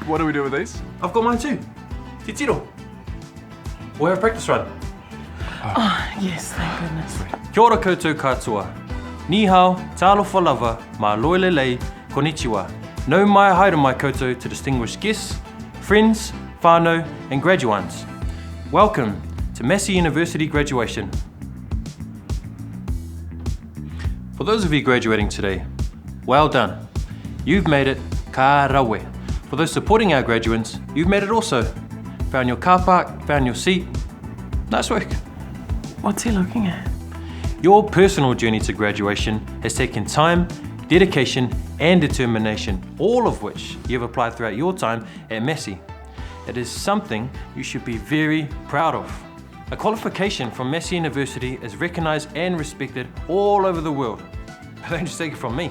What do we do with these? I've got mine too. Te tiro. We'll have a practice run. Oh, yes, thank goodness. Kia ora koutou katoa. Ni hao, talofa lava, ma loelelei, konnichiwa. No mai haere mai koutou to distinguished guests, friends, whānau, and graduands. Welcome to Massey University graduation. For those of you graduating today, well done. You've made it ka rawe. For those supporting our graduates, you've made it also. Found your car park, found your seat. Nice work. What's he looking at? Your personal journey to graduation has taken time, dedication, and determination, all of which you've applied throughout your time at Massey. It is something you should be very proud of. A qualification from Massey University is recognised and respected all over the world. But don't just take it from me.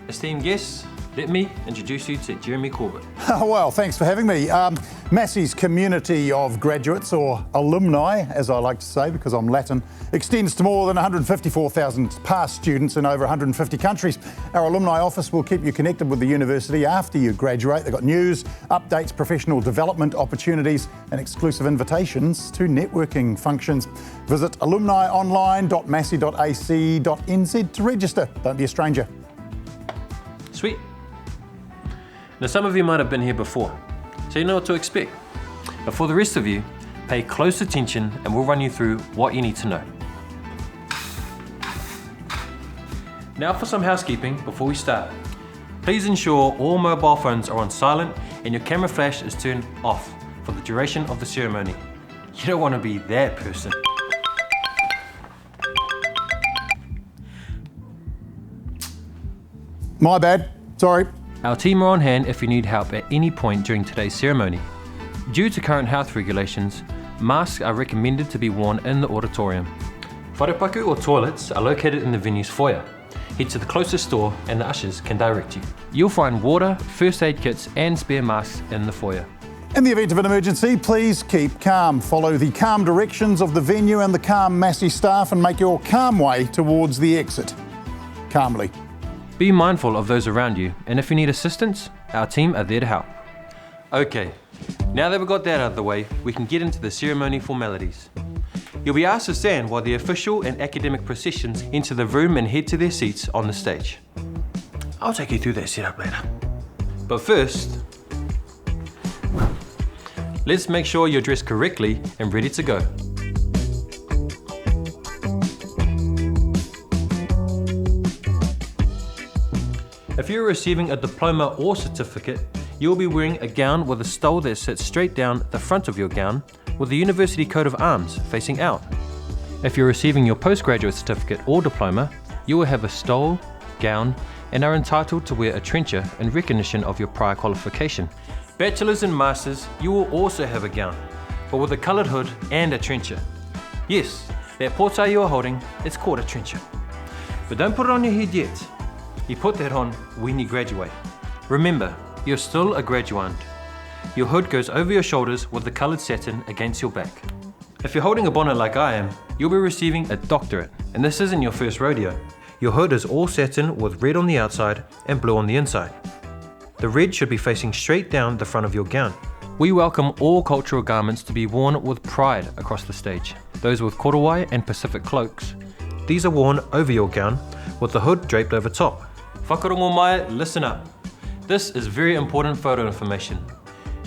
Esteemed guests, let me introduce you to Jeremy Corbett. Well, thanks for having me. Massey's community of graduates, or alumni, as I like to say because I'm Latin, extends to more than 154,000 past students in over 150 countries. Our alumni office will keep you connected with the university after you graduate. They've got news, updates, professional development opportunities and exclusive invitations to networking functions. Visit alumnionline.massey.ac.nz to register. Don't be a stranger. Sweet. Now some of you might have been here before, so you know what to expect. But for the rest of you, pay close attention and we'll run you through what you need to know. Now for some housekeeping before we start. Please ensure all mobile phones are on silent and your camera flash is turned off for the duration of the ceremony. You don't want to be that person. My bad, sorry. Our team are on hand if you need help at any point during today's ceremony. Due to current health regulations, masks are recommended to be worn in the auditorium. Wharepaku or toilets are located in the venue's foyer. Head to the closest store and the ushers can direct you. You'll find water, first aid kits and spare masks in the foyer. In the event of an emergency, please keep calm. Follow the calm directions of the venue and the calm Massey staff and make your calm way towards the exit. Calmly. Be mindful of those around you, and if you need assistance, our team are there to help. Okay, now that we've got that out of the way, we can get into the ceremony formalities. You'll be asked to stand while the official and academic processions enter the room and head to their seats on the stage. I'll take you through that setup later. But first, let's make sure you're dressed correctly and ready to go. If you're receiving a diploma or certificate, you'll be wearing a gown with a stole that sits straight down the front of your gown with the university coat of arms facing out. If you're receiving your postgraduate certificate or diploma, you will have a stole, gown, and are entitled to wear a trencher in recognition of your prior qualification. Bachelors and masters, you will also have a gown, but with a coloured hood and a trencher. Yes, that pōtai you are holding, it's called a trencher. But don't put it on your head yet. You put that on when you graduate. Remember, you're still a graduand. Your hood goes over your shoulders with the coloured satin against your back. If you're holding a bonnet like I am, you'll be receiving a doctorate, and this isn't your first rodeo. Your hood is all satin with red on the outside and blue on the inside. The red should be facing straight down the front of your gown. We welcome all cultural garments to be worn with pride across the stage. Those with korowai and Pacific cloaks. These are worn over your gown with the hood draped over top. Whakarongo mai, listen up. This is very important photo information.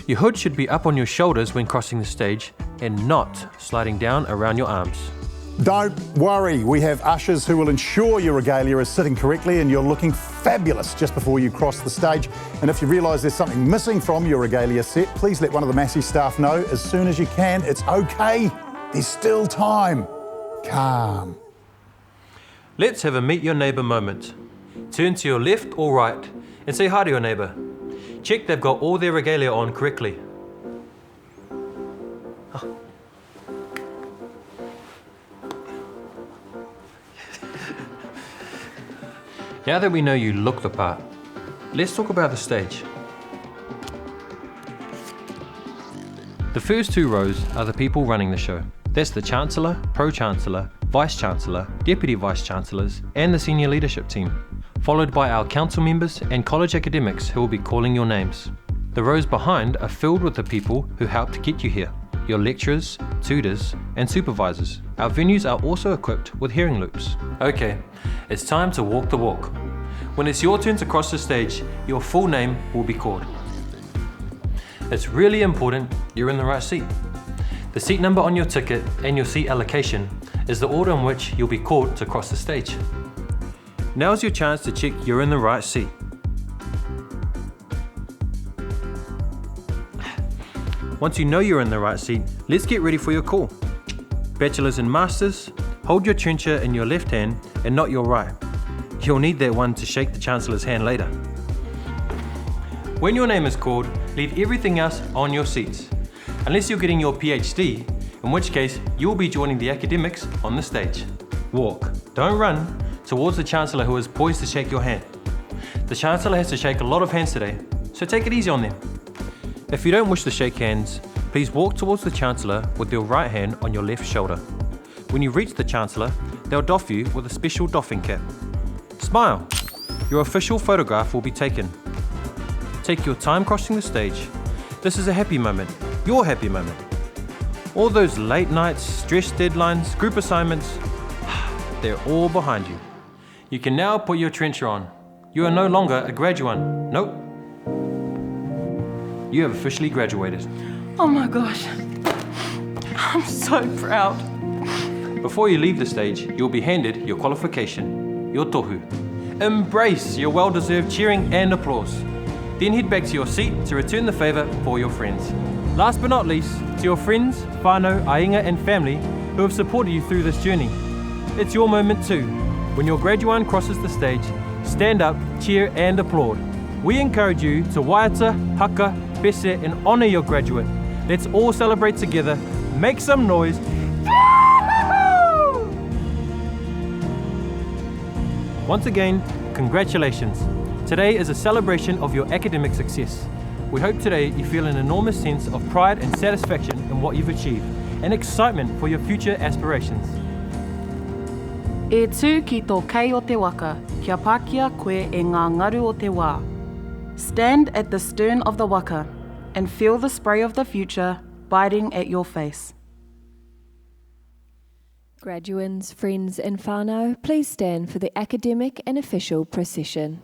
Your hood should be up on your shoulders when crossing the stage and not sliding down around your arms. Don't worry, we have ushers who will ensure your regalia is sitting correctly and you're looking fabulous just before you cross the stage. And if you realise there's something missing from your regalia set, please let one of the Massey staff know as soon as you can. It's okay, there's still time. Calm. Let's have a meet your neighbour moment. Turn to your left or right and say hi to your neighbour. Check they've got all their regalia on correctly. Oh. Now that we know you look the part, let's talk about the stage. The first two rows are the people running the show. That's the Chancellor, Pro-Chancellor, Vice-Chancellor, Deputy Vice-Chancellors, and the senior leadership team. followed by our council members and college academics who will be calling your names. The rows behind are filled with the people who helped get you here, your lecturers, tutors, and supervisors. Our venues are also equipped with hearing loops. Okay, it's time to walk the walk. When it's your turn to cross the stage, your full name will be called. It's really important you're in the right seat. The seat number on your ticket and your seat allocation is the order in which you'll be called to cross the stage. Now's your chance to check you're in the right seat. Once you know you're in the right seat, let's get ready for your call. Bachelors and Masters, hold your trencher in your left hand and not your right. You'll need that one to shake the Chancellor's hand later. When your name is called, leave everything else on your seats. Unless you're getting your PhD, in which case you'll be joining the academics on the stage. Walk, don't run, towards the Chancellor who is poised to shake your hand. The Chancellor has to shake a lot of hands today, so take it easy on them. If you don't wish to shake hands, please walk towards the Chancellor with your right hand on your left shoulder. When you reach the Chancellor, they'll doff you with a special doffing cap. Smile. Your official photograph will be taken. Take your time crossing the stage. This is a happy moment, your happy moment. All those late nights, stress deadlines, group assignments, they're all behind you. You can now put your trencher on. You are no longer a graduate. Nope. You have officially graduated. Oh my gosh. I'm so proud. Before you leave the stage, you'll be handed your qualification, your tohu. Embrace your well-deserved cheering and applause. Then head back to your seat to return the favour for your friends. Last but not least, to your friends, whānau, ainga and family who have supported you through this journey. It's your moment too. When your graduate crosses the stage, stand up, cheer and applaud. We encourage you to waiata, haka, pese and honour your graduate. Let's all celebrate together. Make some noise. Once again, congratulations. Today is a celebration of your academic success. We hope today you feel an enormous sense of pride and satisfaction in what you've achieved, and excitement for your future aspirations. E tū ki tō kei o te waka, kia pākia koe e ngā ngaru o te wā. Stand at the stern of the waka and feel the spray of the future biting at your face. Graduands, friends and whānau, please stand for the academic and official procession.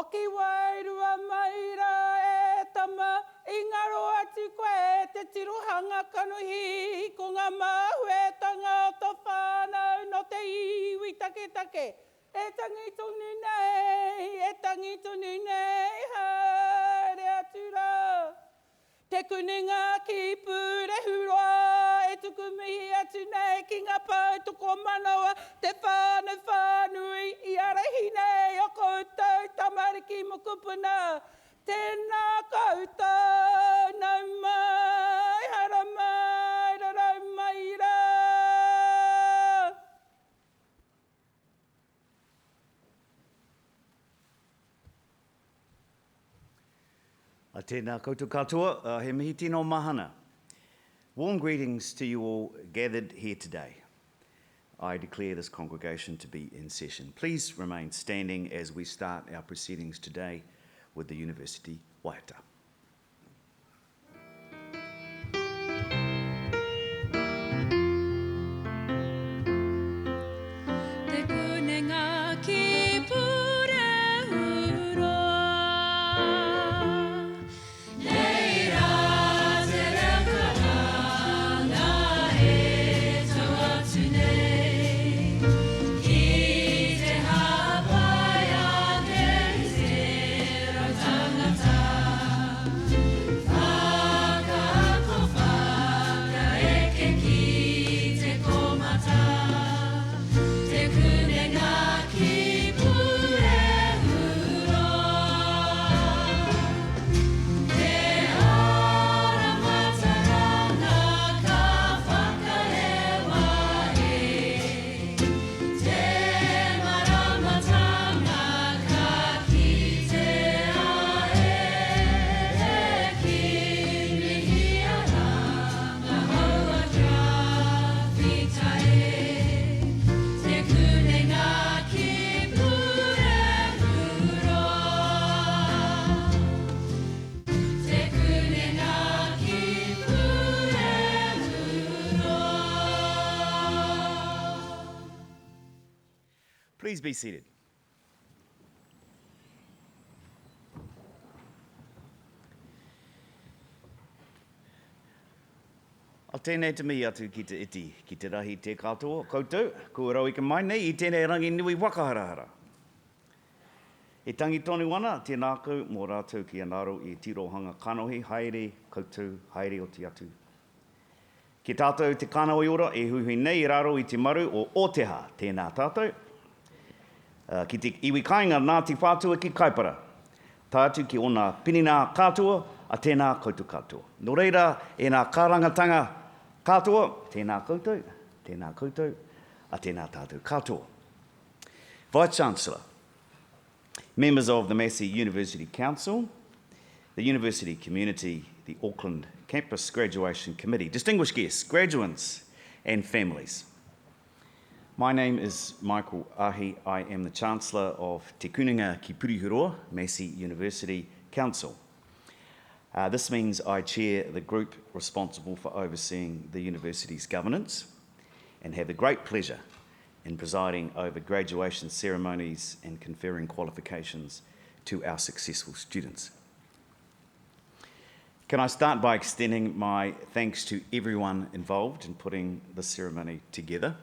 O ki wairua maira e tama, ingaro atu koe te tirohanga kanuhi, ko ngā mahuetanga o tō whānau no te iwi take take. E tangi tonu nei, haere atu rā. Te kuninga ki pure huroa, e tuku mihi atu nei ki ngā pau toko manawa, te whānui i arahi nei o koutou tamariki mo kupuna. Tēnā koutou, nau mai, hara mai, rarau mai rā. A tēnā koutou katoa, he mihi tino mahana. Warm greetings to you all gathered here today. I declare this congregation to be in session. Please remain standing as we start our proceedings today with the University Waiata. Te kunenga ki pure uroa, nei rā te rekaranga e tau atu nei, ki te hapai a te rau tangata, whakako whakaeke ki te komata. Te kunenga ki pure uroa, te ara mataranga ka whakaewa e, te maramatanga ka kitea e, ki mihi ara ngā haua grafita e. Te kunenga ki pure uroa, te kunenga ki pure uroa. Please be seated. A tēnei te mihi atu ki te iti, ki te rahi te katoa, koutou, kua rau ika mai nei, I tēnei rangi nui wakaharahara. E tangi tonu ana, tēnā kau mō rātou ki anaro I tirohanga kanohi, haere koutou, haere o te atu. Ki tātou te kānoi ora e huhui nei I raro I te maru o Oteha, tēnā tātou. Ki te iwi kāinga Ngāti Whātua ki Kaipara. Tātu ki ona pinina katoa, a tēnā koutou katoa. Nō reira, e nā kārangatanga katoa, tēnā koutou, a tēnā tātou katoa. Vice Chancellor, members of the Massey University Council, the university community, the Auckland Campus Graduation Committee, distinguished guests, graduates and families. My name is Michael Ahi. I am the Chancellor of Te Kunenga ki Purihuroa, Massey University Council. This means I chair the group responsible for overseeing the university's governance and have the great pleasure in presiding over graduation ceremonies and conferring qualifications to our successful students. Can I start by extending my thanks to everyone involved in putting this ceremony together.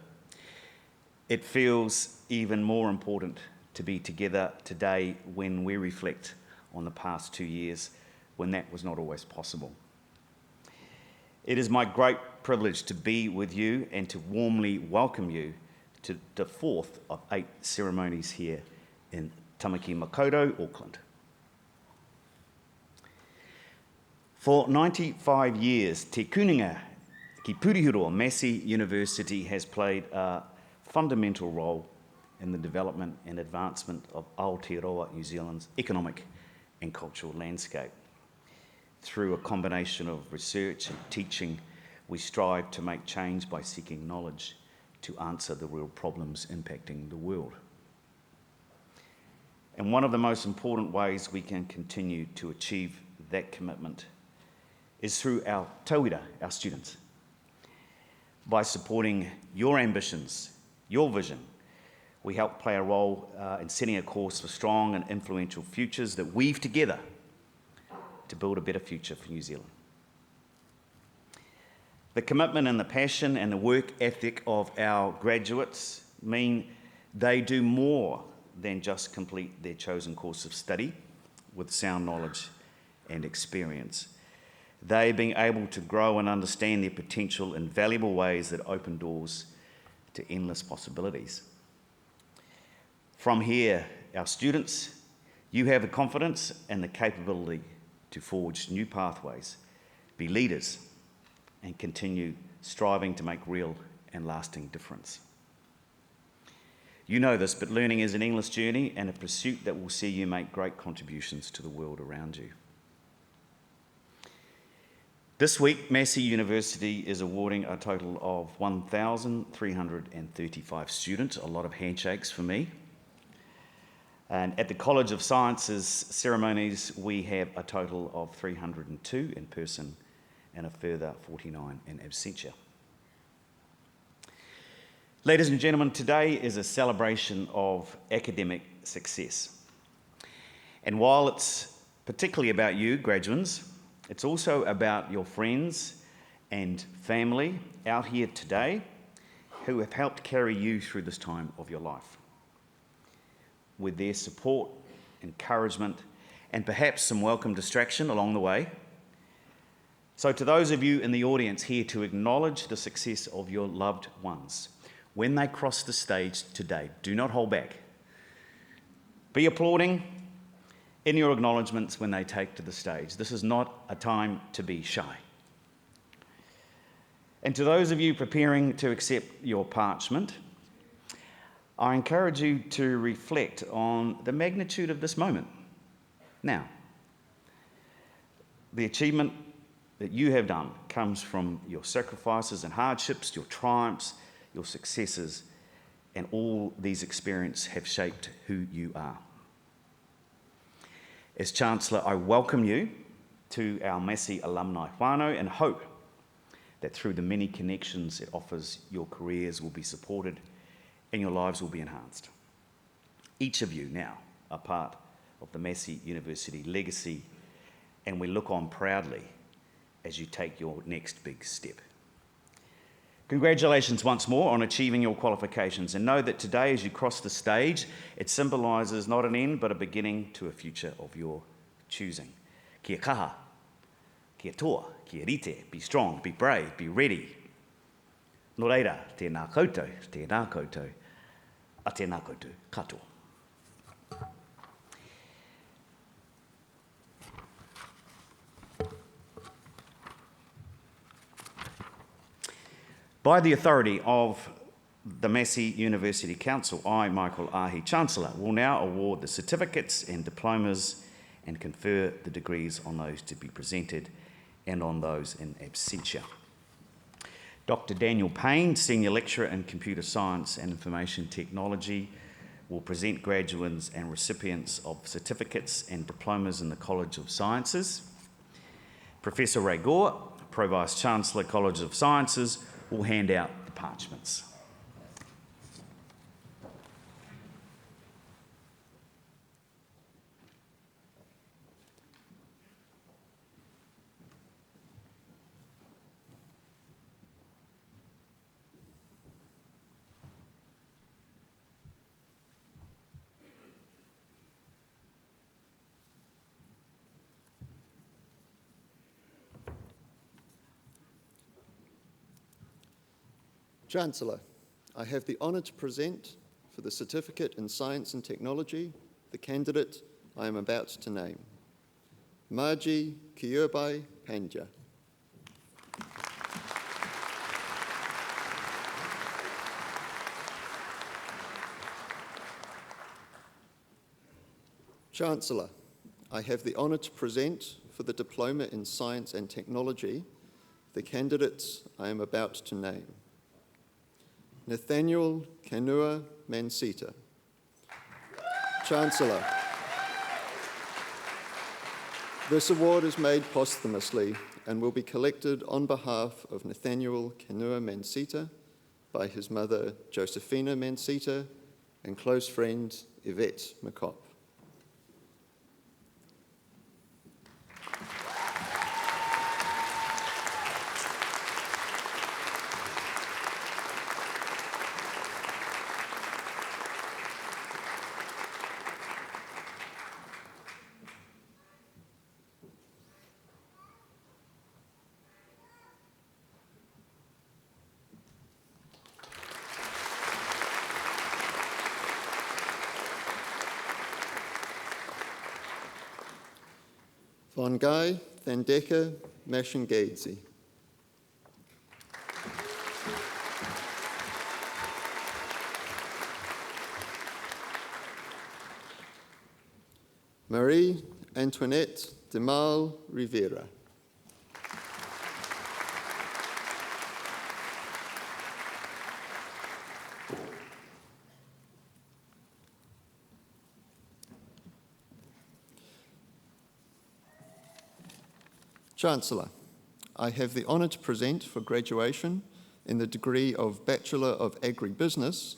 It feels even more important to be together today when we reflect on the past 2 years when that was not always possible. It is my great privilege to be with you and to warmly welcome you to the fourth of 8 ceremonies here in Tamaki Makaurau, Auckland. For 95 years, Te Kunenga ki Purihuroa, Massey University has played a fundamental role in the development and advancement of Aotearoa, New Zealand's economic and cultural landscape. Through a combination of research and teaching, we strive to make change by seeking knowledge to answer the real problems impacting the world. And one of the most important ways we can continue to achieve that commitment is through our tauira, our students, by supporting your ambitions, your vision, We help play a role in setting a course for strong and influential futures that weave together to build a better future for New Zealand. The commitment and the passion and the work ethic of our graduates mean they do more than just complete their chosen course of study with sound knowledge and experience. They being able to grow and understand their potential in valuable ways that open doors to endless possibilities. From here, our students, you have the confidence and the capability to forge new pathways, be leaders, and continue striving to make real and lasting difference. You know this, but learning is an endless journey and a pursuit that will see you make great contributions to the world around you. This week, Massey University is awarding a total of 1,335 students, a lot of handshakes for me. And at the College of Sciences ceremonies, we have a total of 302 in person and a further 49 in absentia. Ladies and gentlemen, today is a celebration of academic success. And while it's particularly about you, graduates, it's also about your friends and family out here today who have helped carry you through this time of your life. With their support, encouragement, and perhaps some welcome distraction along the way. So to those of you in the audience here, to acknowledge the success of your loved ones, when they cross the stage today, do not hold back. Be applauding in your acknowledgements when they take to the stage. This is not a time to be shy. And to those of you preparing to accept your parchment, I encourage you to reflect on the magnitude of this moment. Now, the achievement that you have done comes from your sacrifices and hardships, your triumphs, your successes, and all these experiences have shaped who you are. As Chancellor, I welcome you to our Massey alumni whānau and hope that through the many connections it offers, your careers will be supported and your lives will be enhanced. Each of you now are part of the Massey University legacy, and we look on proudly as you take your next big step. Congratulations once more on achieving your qualifications, and know that today as you cross the stage, it symbolises not an end but a beginning to a future of your choosing. Kia kaha, kia toa, kia rite, be strong, be brave, be ready. Nō reira, tēnā koutou, a tēnā koutou katoa. By the authority of the Massey University Council, I, Michael Ahi, Chancellor, will now award the certificates and diplomas and confer the degrees on those to be presented and on those in absentia. Dr. Daniel Payne, Senior Lecturer in Computer Science and Information Technology, will present graduates and recipients of certificates and diplomas in the College of Sciences. Professor Regalia, Pro Vice Chancellor, College of Sciences, will hand out the parchments. Chancellor, I have the honour to present for the Certificate in Science and Technology the candidate I am about to name, Margie Kiurbai Panja. Chancellor, I have the honour to present for the Diploma in Science and Technology the candidates I am about to name. Nathaniel Kanua Mansita. Chancellor, this award is made posthumously and will be collected on behalf of Nathaniel Kanua Mansita by his mother Josephina Mansita and close friend Yvette McCopp. Von Guy Thandeka Mashingadzi. Marie Antoinette Demal Rivera. Chancellor, I have the honour to present for graduation in the degree of Bachelor of Agribusiness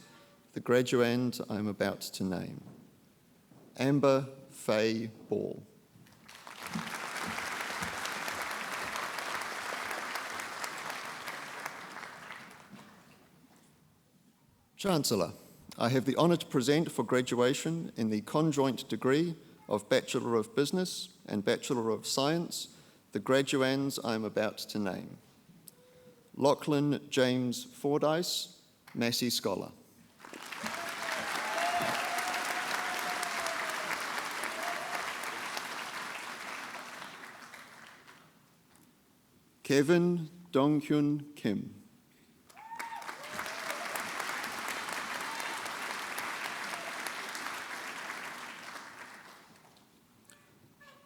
the graduand I am about to name. Amber Faye Ball. Chancellor, I have the honour to present for graduation in the conjoint degree of Bachelor of Business and Bachelor of Science the graduands I am about to name. Lachlan James Fordyce, Massey Scholar. Kevin Donghyun Kim.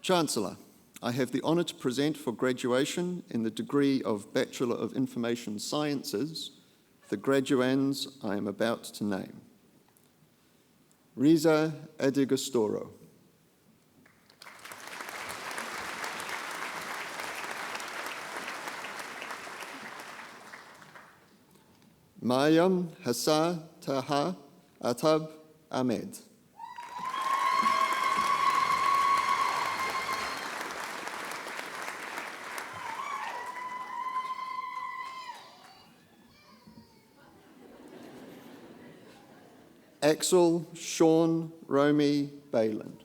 Chancellor, I have the honour to present for graduation in the degree of Bachelor of Information Sciences the graduands I am about to name. Riza Adigastoro. Mayam Hassa Taha Atab Ahmed. Axel Sean Romy Bayland.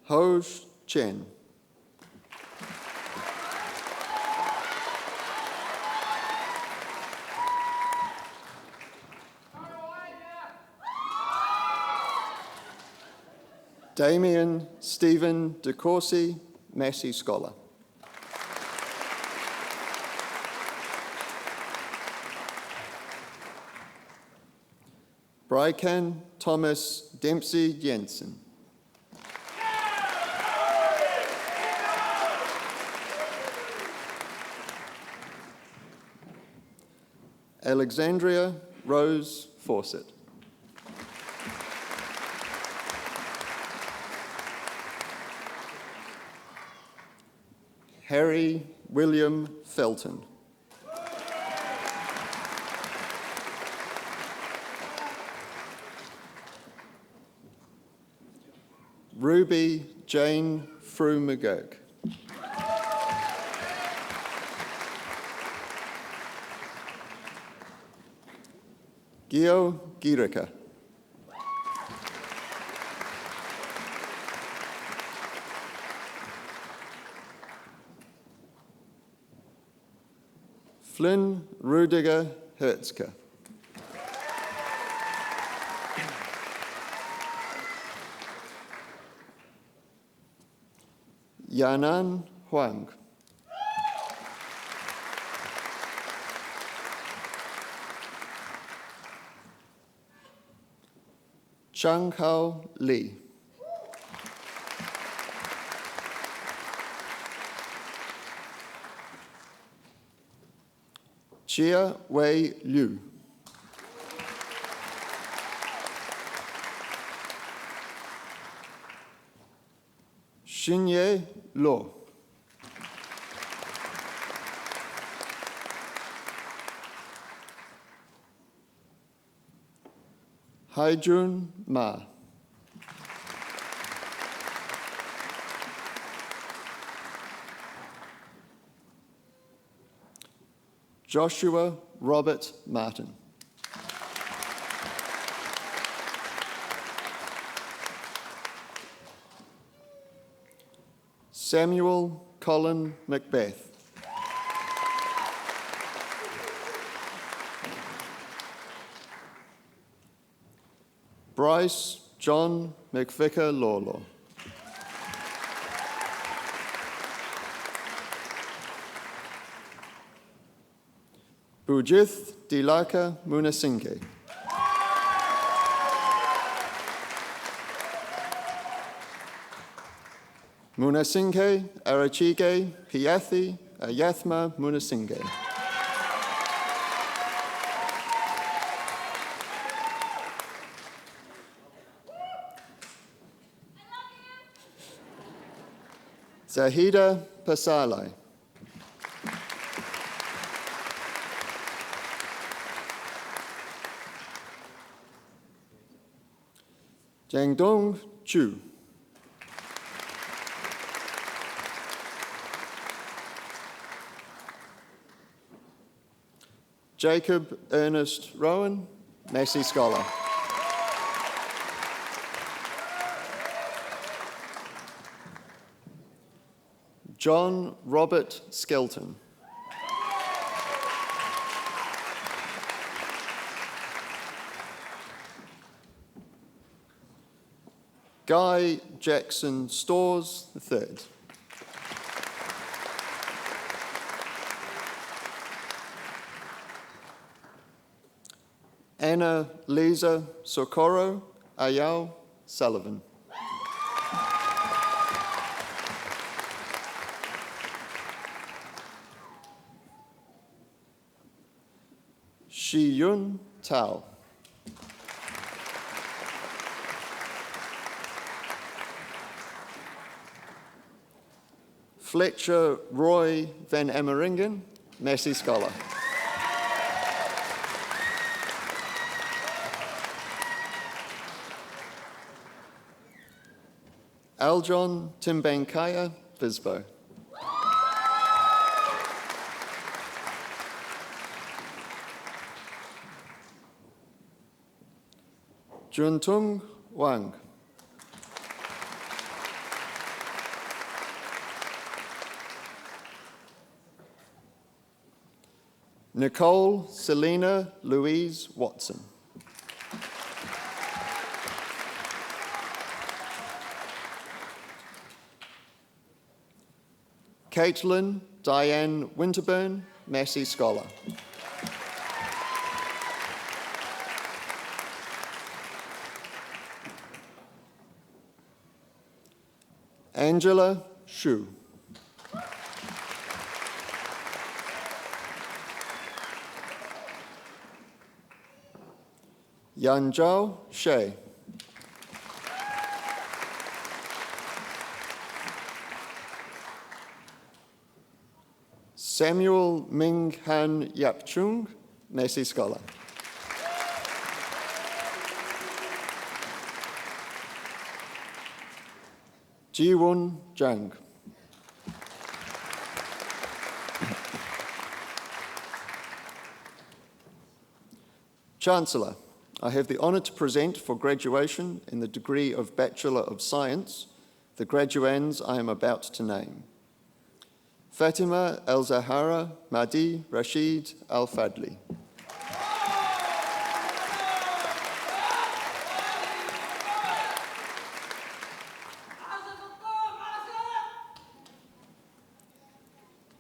Hoj Chen. Damien Stephen DeCourcy, Massey Scholar. Brycan Thomas Dempsey Jensen. Alexandria Rose Fawcett. Harry William Felton. Ruby Jane Frew McGurk. Gio Girika. Flynn Rudiger Hertzke. Yanan Huang. Chang Hao Li. Chia Wei Liu. Xinye Lo. Haijun Ma. Joshua Robert Martin. Samuel Colin Macbeth. Bryce John McVicker Lawlaw. Bujith Dilaka Munasinghe. Munasinghe Arachige Piathi Ayathma Munasinghe. Zahida Pasalai. Jiangdong Chu. Jacob Ernest Rowan, Massey Scholar. John Robert Skelton. Guy Jackson Stores III. Anna Lisa Socorro Ayau Sullivan. Shi Yun Tao. Fletcher Roy Van Ameringen, Massey Scholar. Aljon Timbankaya Visbo. Juntung Wang. Nicole Selena Louise Watson. Caitlin Diane Winterburn, Massey Scholar. Angela Shu. Yanzhao Shea. Samuel Ming Han Yap Chung, Massey Scholar. Jiwon Zhang. Chancellor, I have the honour to present for graduation in the degree of Bachelor of Science the graduands I am about to name. Fatima El-Zahara Mahdi Rashid Al-Fadli.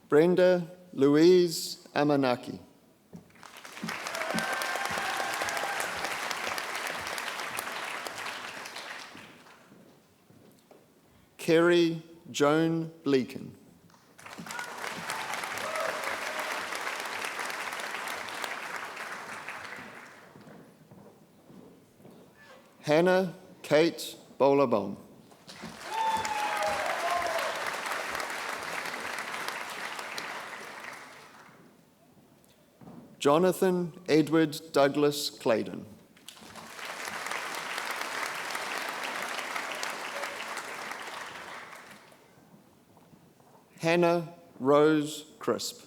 Brenda Louise Amanaki. Kerry Joan Bleakin. Hannah Kate Bolabong. Jonathan Edward Douglas Claydon. Hannah Rose Crisp.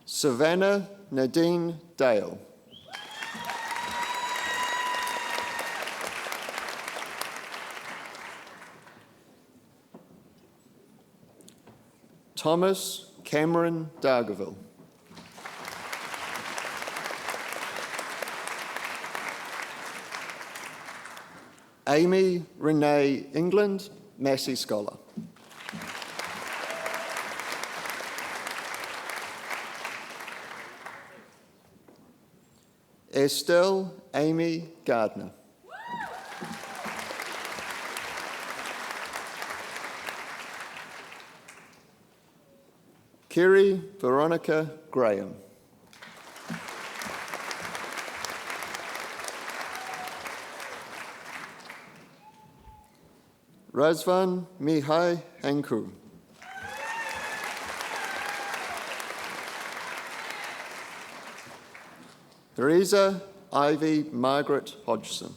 Savannah Nadine Dale. Thomas Cameron Dargaville. Amy Renee England, Massey Scholar. Estelle Amy Gardner. Kerry Veronica Graham. Razvan Mihai Hanku. Theresa Ivy Margaret Hodgson.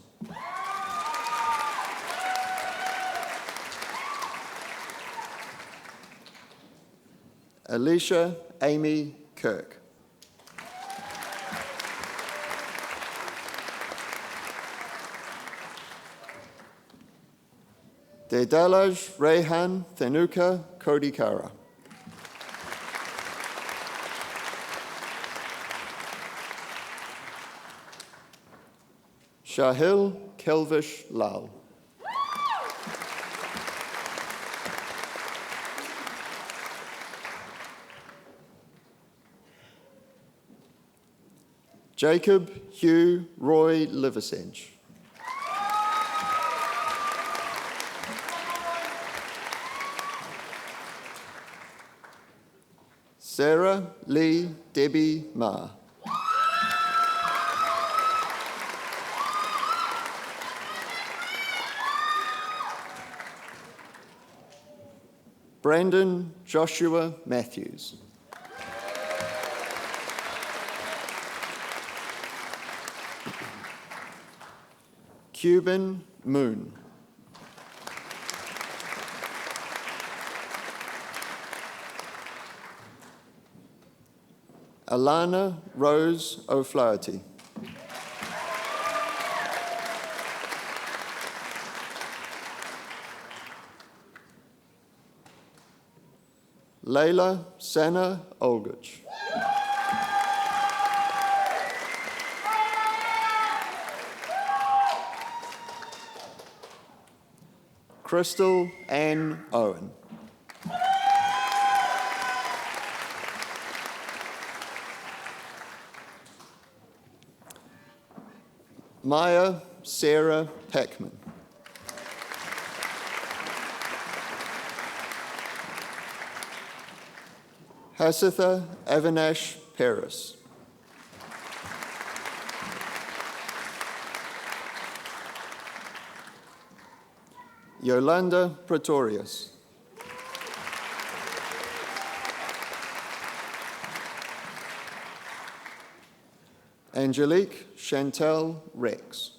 Alicia Amy Kirk. Dedalaj Rehan Thenuka Kodikara. Shahil Kelvish Lal. Jacob Hugh Roy Liversedge. Sarah Lee Debbie Ma. Brandon Joshua Matthews. Cuban Moon. Alana Rose O'Flaherty. Layla Sana Olgich. Crystal Ann Owen. Maya Sarah Packman. Hasitha Avinash Paris. Yolanda Pretorius. Angelique Chantel Rex.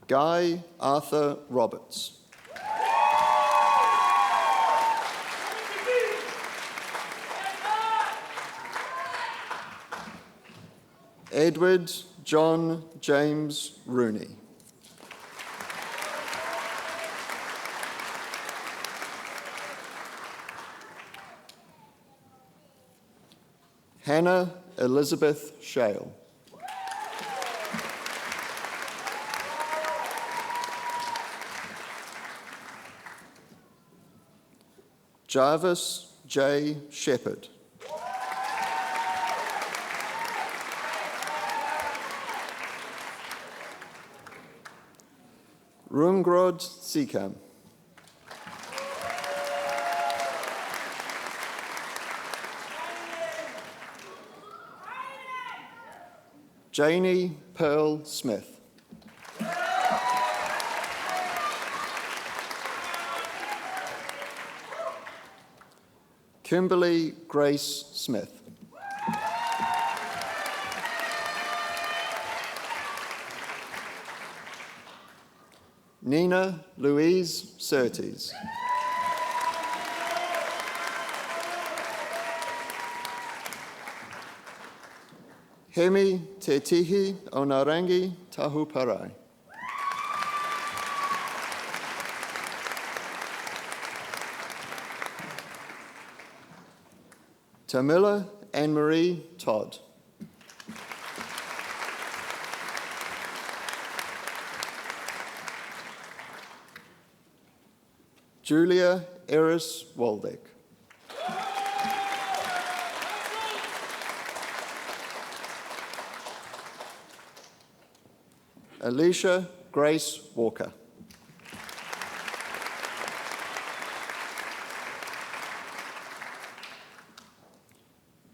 Guy Arthur Roberts. Edward John James Rooney. Hannah Elizabeth Shale. Jarvis J. Shepherd. Rumgrod Sikam. Janie Pearl Smith. Kimberly Grace Smith. Nina Louise Surtees. Hemi Te Tihi o Narangi Tahu Parai. Tamila Anne-Marie Todd. Julia Eris Waldeck. Alicia Grace Walker.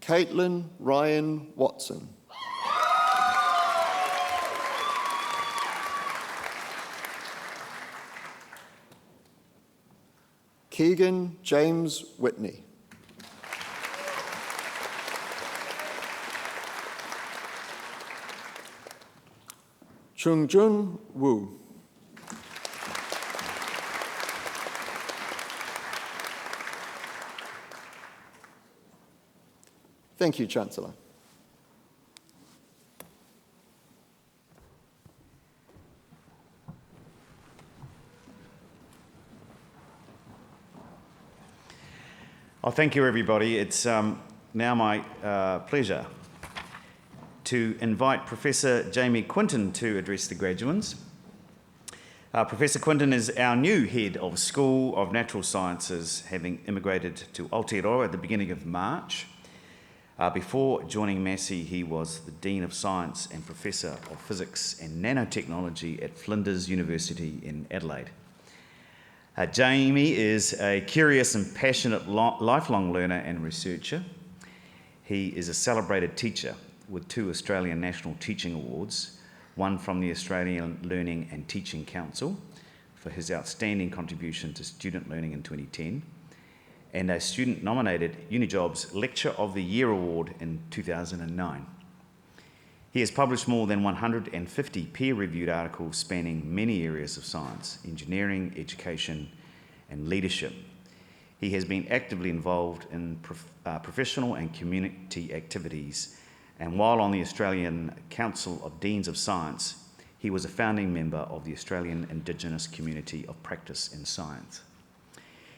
Caitlin Ryan Watson. Keegan James Whitney. Chung-Jun Wu. Thank you, Chancellor. Oh, thank you, everybody. It's now my pleasure to invite Professor Jamie Quinton to address the graduands. Professor Quinton is our new head of School of Natural Sciences, having immigrated to Aotearoa at the beginning of March. Before joining Massey, he was the Dean of Science and Professor of Physics and Nanotechnology at Flinders University in Adelaide. Jamie is a curious and passionate lifelong learner and researcher. He is a celebrated teacher with 2 Australian National Teaching Awards, one from the Australian Learning and Teaching Council for his outstanding contribution to student learning in 2010, and a student-nominated Unijobs Lecture of the Year Award in 2009. He has published more than 150 peer-reviewed articles spanning many areas of science, engineering, education, and leadership. He has been actively involved in professional and community activities, and while on the Australian Council of Deans of Science, he was a founding member of the Australian Indigenous Community of Practice in Science.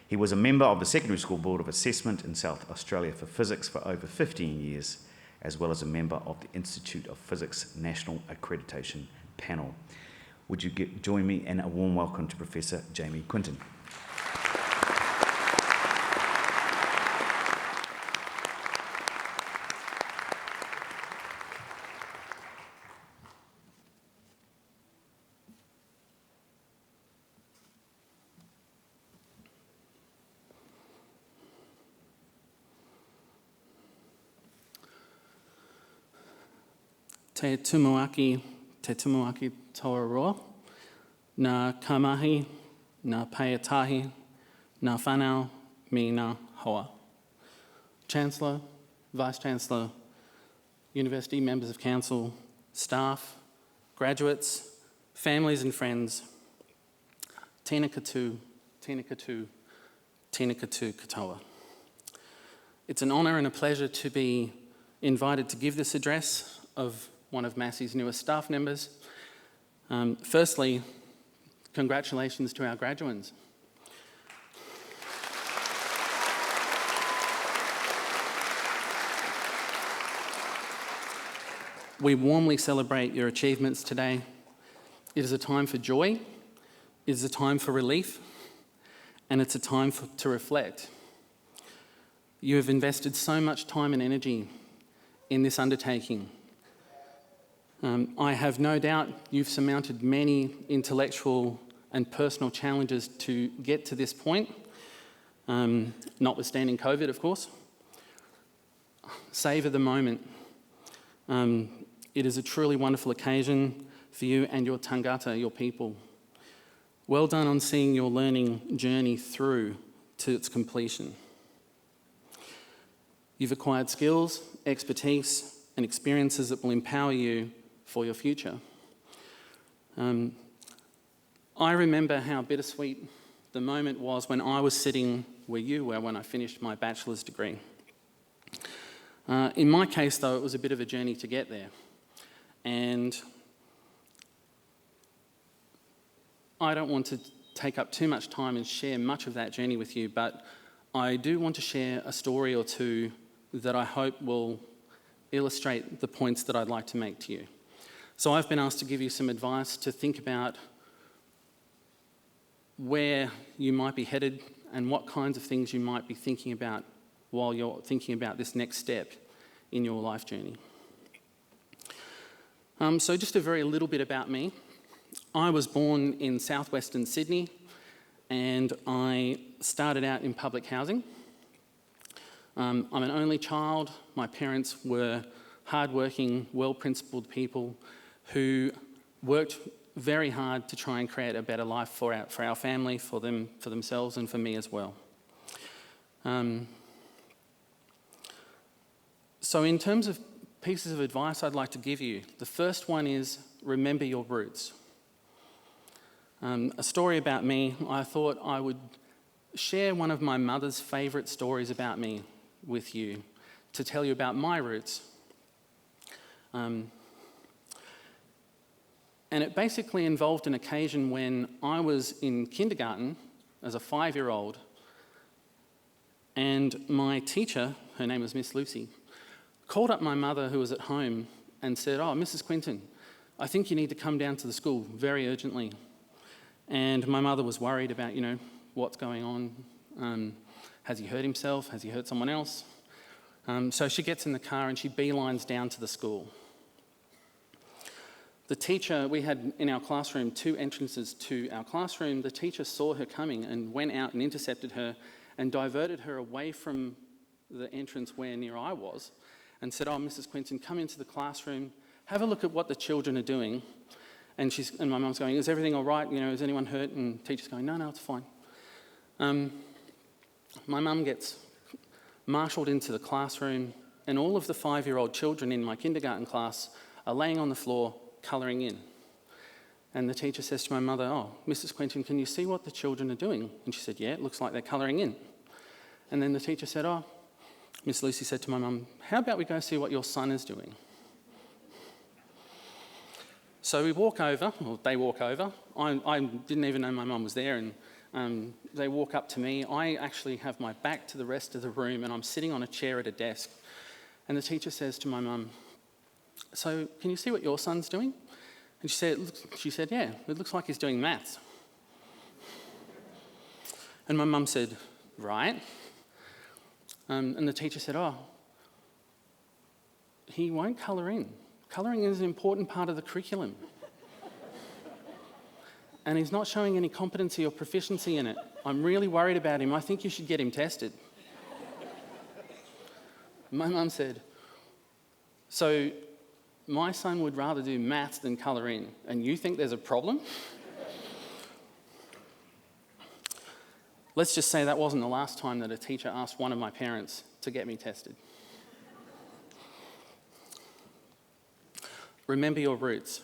He was a member of the Secondary School Board of Assessment in South Australia for Physics for over 15 years, as well as a member of the Institute of Physics National Accreditation Panel. Would you join me in a warm welcome to Professor Jamie Quinton? Te tumuaki toa roa, nā kamahi, nā paiatahi, nā whanau, me nā hoa. Chancellor, Vice-Chancellor, University members of Council, staff, graduates, families and friends, tēnā katoa, tēnā katoa, tēnā katoa katoa. It's an honour and a pleasure to be invited to give this address of one of Massey's newest staff members. Firstly, congratulations to our graduands. We warmly celebrate your achievements today. It is a time for joy, it is a time for relief, and it's a time to reflect. You have invested so much time and energy in this undertaking. I have no doubt you've surmounted many intellectual and personal challenges to get to this point, notwithstanding COVID, of course. Savour the moment. It is a truly wonderful occasion for you and your tangata, your people. Well done on seeing your learning journey through to its completion. You've acquired skills, expertise, and experiences that will empower you for your future. I remember how bittersweet the moment was when I was sitting where you were when I finished my bachelor's degree. In my case, though, it was a bit of a journey to get there. And I don't want to take up too much time and share much of that journey with you, but I do want to share a story or two that I hope will illustrate the points that I'd like to make to you. So I've been asked to give you some advice to think about where you might be headed and what kinds of things you might be thinking about while you're thinking about this next step in your life journey. So just a very little bit about me. I was born in southwestern Sydney and I started out in public housing. I'm an only child. My parents were hardworking, well-principled people who worked very hard to try and create a better life for our family, for themselves, and for me as well. So in terms of pieces of advice I'd like to give you, the first one is remember your roots. A story about me, I thought I would share one of my mother's favourite stories about me with you to tell you about my roots. And it basically involved an occasion when I was in kindergarten as a 5-year-old, and my teacher, her name was Miss Lucy, called up my mother who was at home and said, "Oh, Mrs. Quinton, I think you need to come down to the school very urgently." And my mother was worried about, what's going on. Has he hurt himself? Has he hurt someone else? So she gets in the car and she beelines down to the school. The teacher, we had in our classroom 2 entrances to our classroom. The teacher saw her coming and went out and intercepted her and diverted her away from the entrance where near I was and said, "Oh, Mrs. Quinton, come into the classroom, have a look at what the children are doing." And my mum's going, "Is everything all right? Is anyone hurt?" And the teacher's going, No, it's fine. My mum gets marshalled into the classroom and all of the 5-year-old children in my kindergarten class are laying on the floor colouring in. And the teacher says to my mother, "Oh, Mrs. Quinton, can you see what the children are doing?" And she said, "Yeah, it looks like they're colouring in." And then the teacher said, "Oh," Miss Lucy said to my mum, "how about we go see what your son is doing?" So we walk over, or they walk over. I didn't even know my mum was there, and they walk up to me. I actually have my back to the rest of the room, and I'm sitting on a chair at a desk. And the teacher says to my mum, "So can you see what your son's doing?" And she said, "Yeah, it looks like he's doing maths." And my mum said, "Right." And the teacher said, "Oh, he won't colour in. Colouring is an important part of the curriculum. And he's not showing any competency or proficiency in it. I'm really worried about him. I think you should get him tested." My mum said, "So my son would rather do maths than colour in, and you think there's a problem?" Let's just say that wasn't the last time that a teacher asked one of my parents to get me tested. Remember your roots.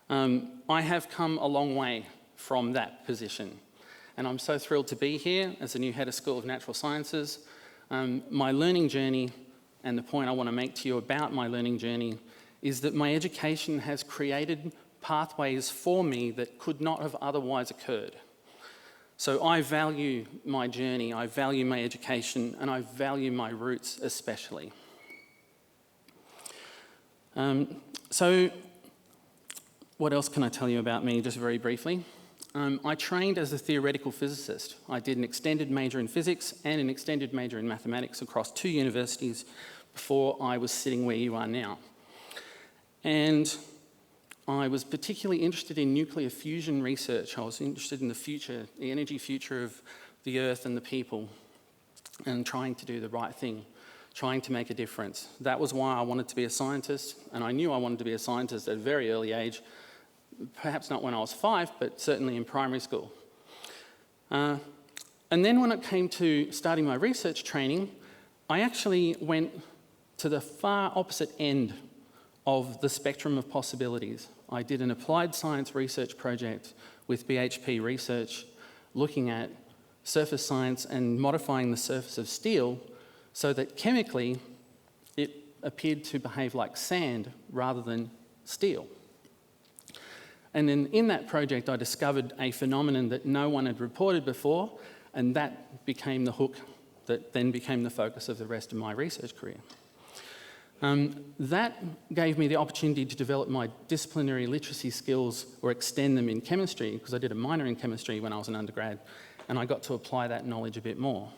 I have come a long way from that position, and I'm so thrilled to be here as the new head of School of Natural Sciences. My learning journey, and the point I want to make to you about my learning journey, is that my education has created pathways for me that could not have otherwise occurred. So I value my journey, I value my education, and I value my roots especially. So what else can I tell you about me, just very briefly? I trained as a theoretical physicist. I did an extended major in physics and an extended major in mathematics across 2 universities before I was sitting where you are now. And I was particularly interested in nuclear fusion research. I was interested in the future, the energy future of the Earth and the people, and trying to do the right thing, trying to make a difference. That was why I wanted to be a scientist, and I knew I wanted to be a scientist at a very early age, perhaps not when I was 5, but certainly in primary school. And then when it came to starting my research training, I actually went to the far opposite end of the spectrum of possibilities. I did an applied science research project with BHP Research looking at surface science and modifying the surface of steel so that chemically it appeared to behave like sand rather than steel. And then in that project I discovered a phenomenon that no one had reported before, and that became the hook that then became the focus of the rest of my research career. That gave me the opportunity to develop my disciplinary literacy skills or extend them in chemistry, because I did a minor in chemistry when I was an undergrad, and I got to apply that knowledge a bit more.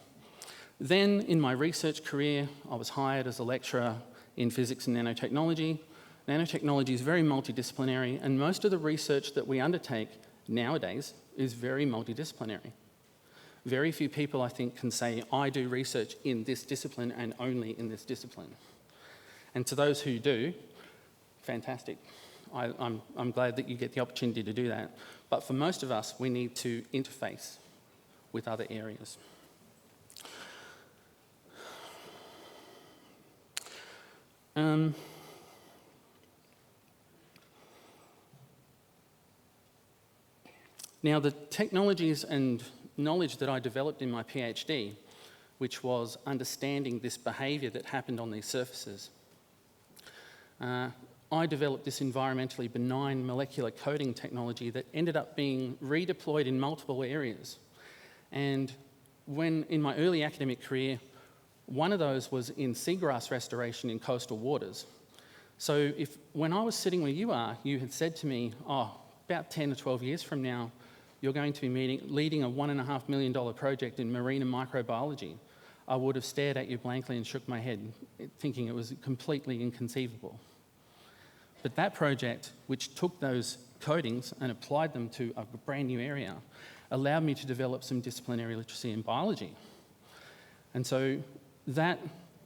Then in my research career, I was hired as a lecturer in physics and nanotechnology. Nanotechnology is very multidisciplinary, and most of the research that we undertake nowadays is very multidisciplinary. Very few people, I think, can say, I do research in this discipline and only in this discipline. And to those who do, fantastic. I'm glad that you get the opportunity to do that. But for most of us, we need to interface with other areas. Now, the technologies and knowledge that I developed in my PhD, which was understanding this behaviour that happened on these surfaces, I developed this environmentally benign molecular coating technology that ended up being redeployed in multiple areas. And when, in my early academic career, one of those was in seagrass restoration in coastal waters. So when I was sitting where you are, you had said to me, oh, about 10 or 12 years from now, you're going to be leading a $1.5 million project in marine and microbiology, I would have stared at you blankly and shook my head, thinking it was completely inconceivable. But that project, which took those coatings and applied them to a brand new area, allowed me to develop some disciplinary literacy in biology. And so that,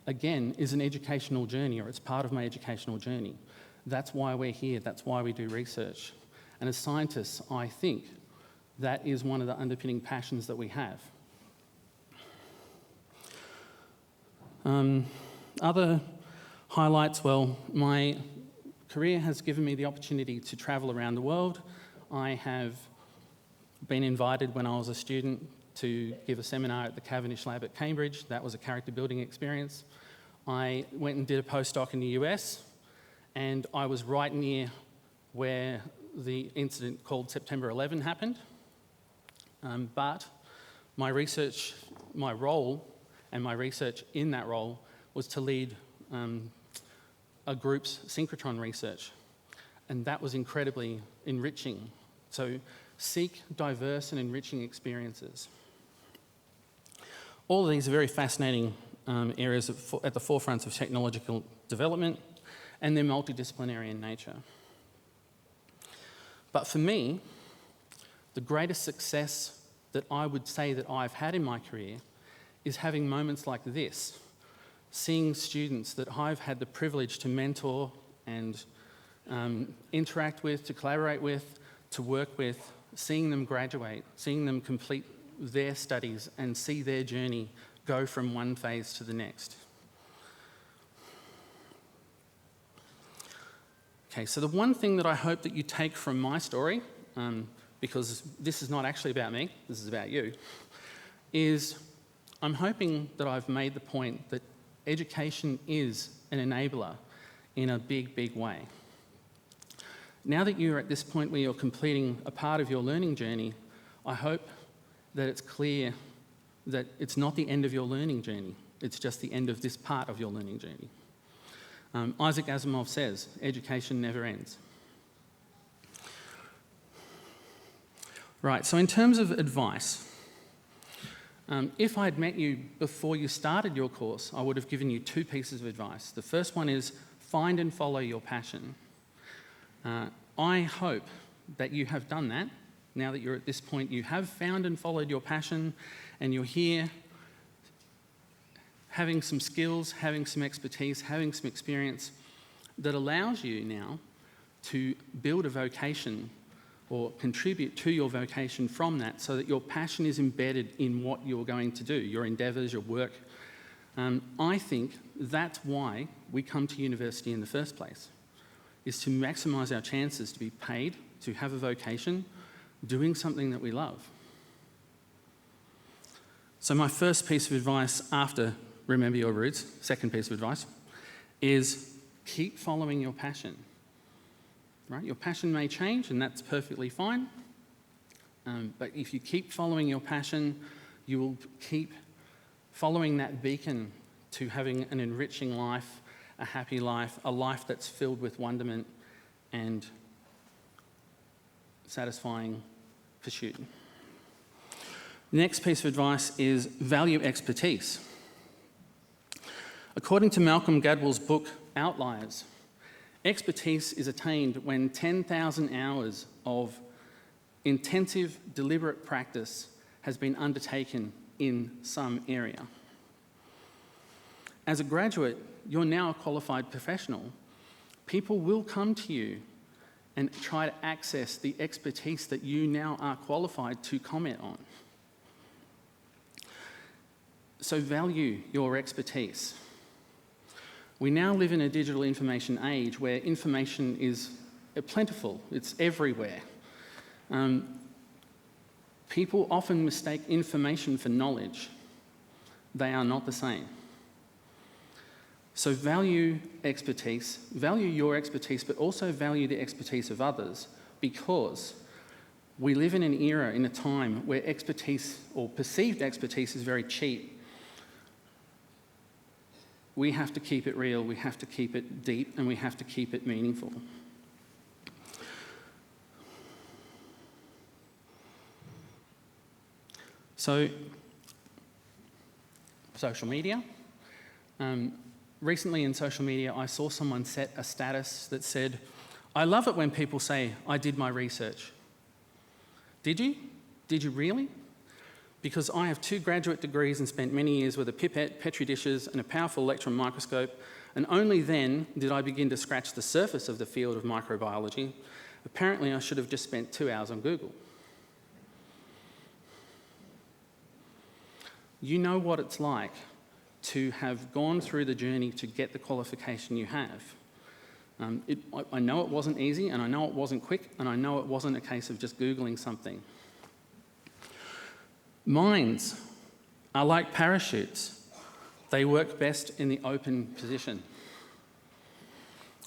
again, is an educational journey, or it's part of my educational journey. That's why we're here, that's why we do research. And as scientists, I think that is one of the underpinning passions that we have. Other highlights, well, my career has given me the opportunity to travel around the world. I have been invited when I was a student to give a seminar at the Cavendish Lab at Cambridge. That was a character building experience. I went and did a postdoc in the US, and I was right near where the incident called September 11 happened. But my research, my role, and my research in that role was to lead a group's synchrotron research, and that was incredibly enriching. So seek diverse and enriching experiences. All of these are very fascinating areas at the forefront of technological development, and they're multidisciplinary in nature. But for me, the greatest success that I would say that I've had in my career is having moments like this, seeing students that I've had the privilege to mentor and interact with, to collaborate with, to work with, seeing them graduate, seeing them complete their studies and see their journey go from one phase to the next. Okay, so the one thing that I hope that you take from my story, because this is not actually about me, this is about you, is I'm hoping that I've made the point that education is an enabler in a big, big way. Now that you're at this point where you're completing a part of your learning journey, I hope that it's clear that it's not the end of your learning journey, it's just the end of this part of your learning journey. Isaac Asimov says, education never ends. Right, so in terms of advice, if I'd met you before you started your course, I would have given you two pieces of advice. The first one is find and follow your passion. I hope that you have done that. Now that you're at this point, you have found and followed your passion, and you're here having some skills, having some expertise, having some experience that allows you now to build a vocation or contribute to your vocation from that, so that your passion is embedded in what you're going to do, your endeavours, your work, I think that's why we come to university in the first place, is to maximise our chances to be paid, to have a vocation, doing something that we love. So my first piece of advice after remember your roots, second piece of advice, is keep following your passion. Right? Your passion may change, and that's perfectly fine. But if you keep following your passion, you will keep following that beacon to having an enriching life, a happy life, a life that's filled with wonderment and satisfying pursuit. Next piece of advice is value expertise. According to Malcolm Gladwell's book, Outliers, expertise is attained when 10,000 hours of intensive, deliberate practice has been undertaken in some area. As a graduate, you're now a qualified professional. People will come to you and try to access the expertise that you now are qualified to comment on. So value your expertise. We now live in a digital information age where information is plentiful, it's everywhere. People often mistake information for knowledge. They are not the same. So value expertise, value your expertise, but also value the expertise of others, because we live in an era, in a time where expertise or perceived expertise is very cheap. We have to keep it real, we have to keep it deep, and we have to keep it meaningful. So, social media. Recently in social media, I saw someone set a status that said, "I love it when people say, 'I did my research.'" Did you? Did you really? Because I have 2 graduate degrees and spent many years with a pipette, Petri dishes, and a powerful electron microscope, and only then did I begin to scratch the surface of the field of microbiology. Apparently, I should have just spent 2 hours on Google. You know what it's like to have gone through the journey to get the qualification you have. I know it wasn't easy, and I know it wasn't quick, and I know it wasn't a case of just Googling something. Minds are like parachutes. They work best in the open position.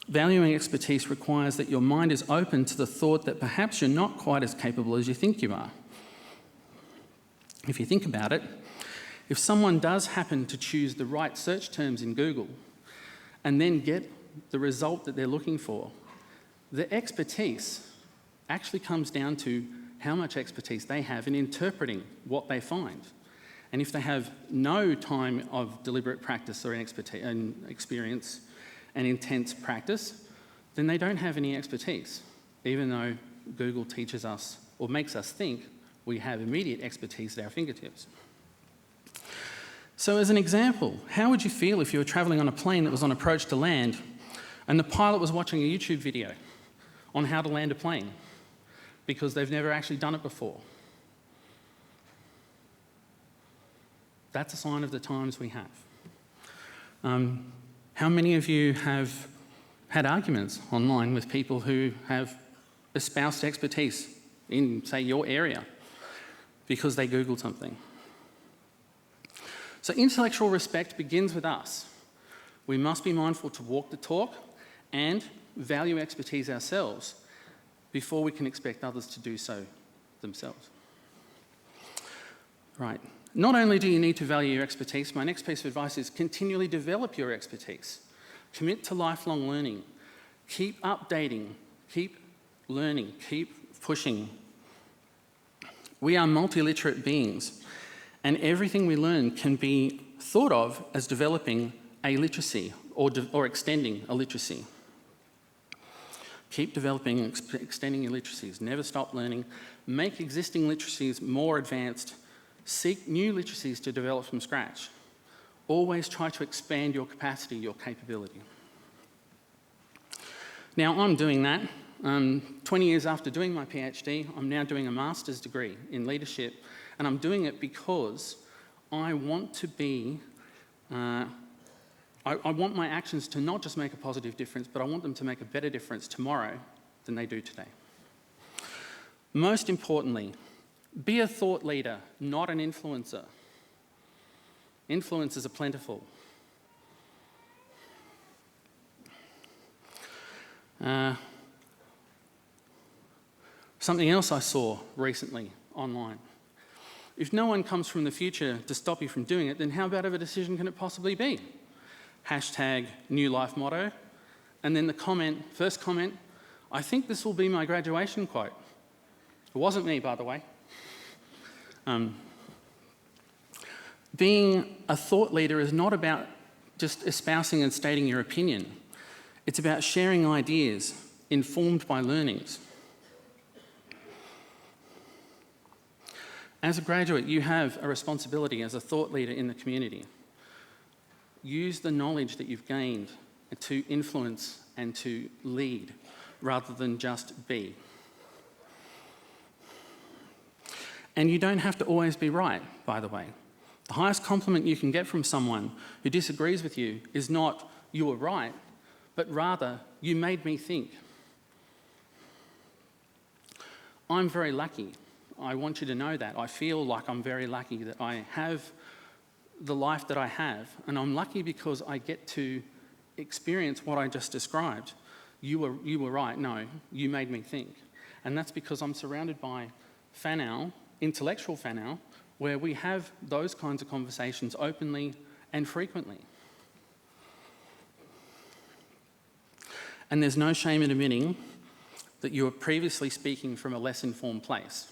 Valuing expertise requires that your mind is open to the thought that perhaps you're not quite as capable as you think you are. If you think about it, if someone does happen to choose the right search terms in Google and then get the result that they're looking for, the expertise actually comes down to how much expertise they have in interpreting what they find. And if they have no time of deliberate practice or experience and intense practice, then they don't have any expertise, even though Google teaches us or makes us think we have immediate expertise at our fingertips. So as an example, how would you feel if you were travelling on a plane that was on approach to land and the pilot was watching a YouTube video on how to land a plane because they've never actually done it before? That's a sign of the times we have. How many of you have had arguments online with people who have espoused expertise in, say, your area because they Googled something? So intellectual respect begins with us. We must be mindful to walk the talk and value expertise ourselves before we can expect others to do so themselves. Right. Not only do you need to value your expertise, my next piece of advice is continually develop your expertise. Commit to lifelong learning. Keep updating, keep learning, keep pushing. We are multiliterate beings, and everything we learn can be thought of as developing a literacy or extending a literacy. Keep developing and extending your literacies. Never stop learning. Make existing literacies more advanced. Seek new literacies to develop from scratch. Always try to expand your capacity, your capability. Now, I'm doing that. 20 years after doing my PhD, I'm now doing a master's degree in leadership, and I'm doing it because I want to be I want my actions to not just make a positive difference, but I want them to make a better difference tomorrow than they do today. Most importantly, be a thought leader, not an influencer. Influencers are plentiful. Something else I saw recently online. If no one comes from the future to stop you from doing it, then how bad of a decision can it possibly be? Hashtag new life motto. And then the first comment, I think this will be my graduation quote. It wasn't me, by the way. Being a thought leader is not about just espousing and stating your opinion. It's about sharing ideas informed by learnings. As a graduate, you have a responsibility as a thought leader in the community. Use the knowledge that you've gained to influence and to lead rather than just be. And you don't have to always be right, by the way. The highest compliment you can get from someone who disagrees with you is not, you were right, but rather, you made me think. I'm very lucky. I want you to know that. I feel like I'm very lucky that I have the life that I have, and I'm lucky because I get to experience what I just described. You were right. No, you made me think. And that's because I'm surrounded by whanau, intellectual whanau, where we have those kinds of conversations openly and frequently. And there's no shame in admitting that you were previously speaking from a less informed place.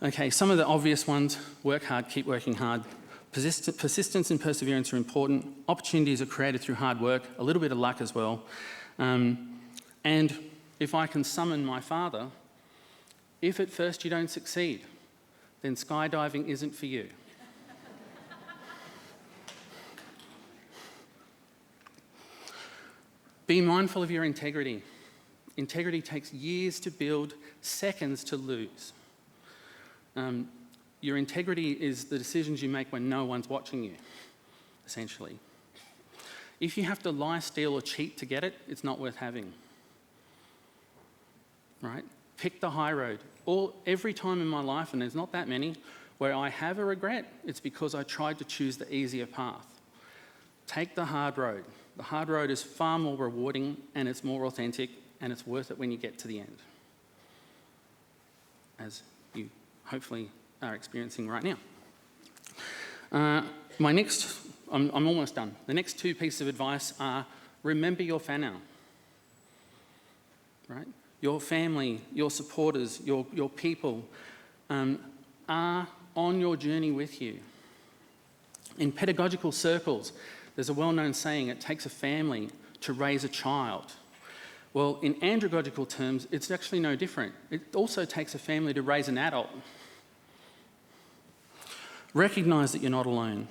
Okay, some of the obvious ones: work hard, keep working hard. Persistence and perseverance are important. Opportunities are created through hard work, a little bit of luck as well. And if I can summon my father, if at first you don't succeed, then skydiving isn't for you. Be mindful of your integrity. Integrity takes years to build, seconds to lose. Your integrity is the decisions you make when no one's watching you, essentially. If you have to lie, steal, or cheat to get it, it's not worth having. Right? Pick the high road. Every time in my life, and there's not that many, where I have a regret, it's because I tried to choose the easier path. Take the hard road. The hard road is far more rewarding, and it's more authentic, and it's worth it when you get to the end, as you hopefully are experiencing right now. I'm almost done. The next two pieces of advice are: remember your whanau, right? Your family, your supporters, your people are on your journey with you. In pedagogical circles, there's a well-known saying, it takes a family to raise a child. Well, in andragogical terms, it's actually no different. It also takes a family to raise an adult. Recognise that you're not alone.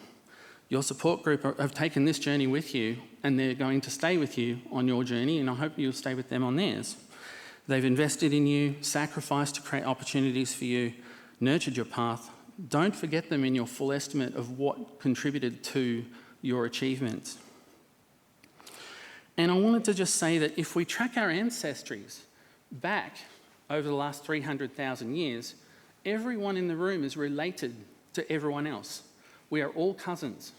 Your support group have taken this journey with you, and they're going to stay with you on your journey, and I hope you'll stay with them on theirs. They've invested in you, sacrificed to create opportunities for you, nurtured your path. Don't forget them in your full estimate of what contributed to your achievements. And I wanted to just say that if we track our ancestries back over the last 300,000 years, everyone in the room is related to everyone else. We are all cousins.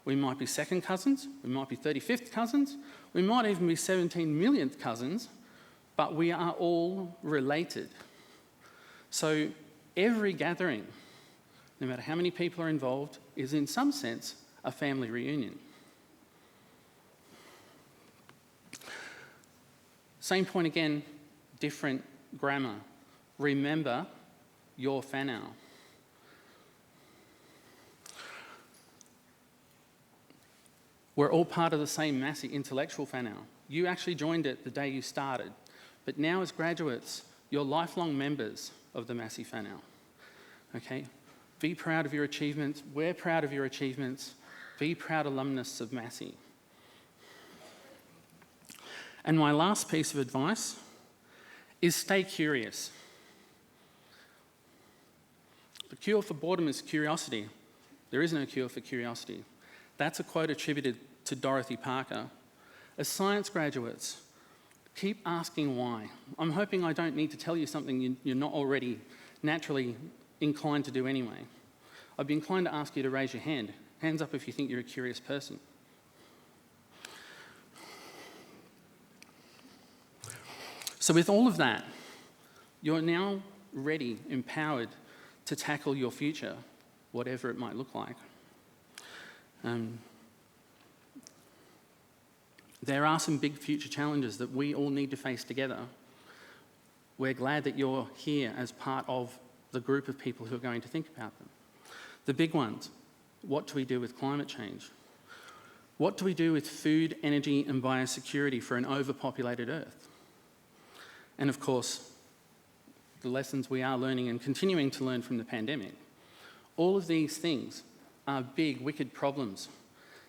We might be second cousins, we might be 35th cousins, we might even be 17 millionth cousins, but we are all related. So every gathering, no matter how many people are involved, is in some sense a family reunion. Same point again, different grammar. Remember your whanau. We're all part of the same Massey intellectual whanau. You actually joined it the day you started, but now as graduates, you're lifelong members of the Massey whanau. Okay? Be proud of your achievements. We're proud of your achievements. Be proud alumnus of Massey. And my last piece of advice is stay curious. The cure for boredom is curiosity. There is no cure for curiosity. That's a quote attributed to Dorothy Parker. As science graduates, keep asking why. I'm hoping I don't need to tell you something you're not already naturally inclined to do anyway. I'd be inclined to ask you to raise your hand. Hands up if you think you're a curious person. So with all of that, you're now ready, empowered to tackle your future, whatever it might look like. There are some big future challenges that we all need to face together. We're glad that you're here as part of the group of people who are going to think about them. The big ones: what do we do with climate change? What do we do with food, energy and biosecurity for an overpopulated Earth? And of course, the lessons we are learning and continuing to learn from the pandemic. All of these things are big, wicked problems.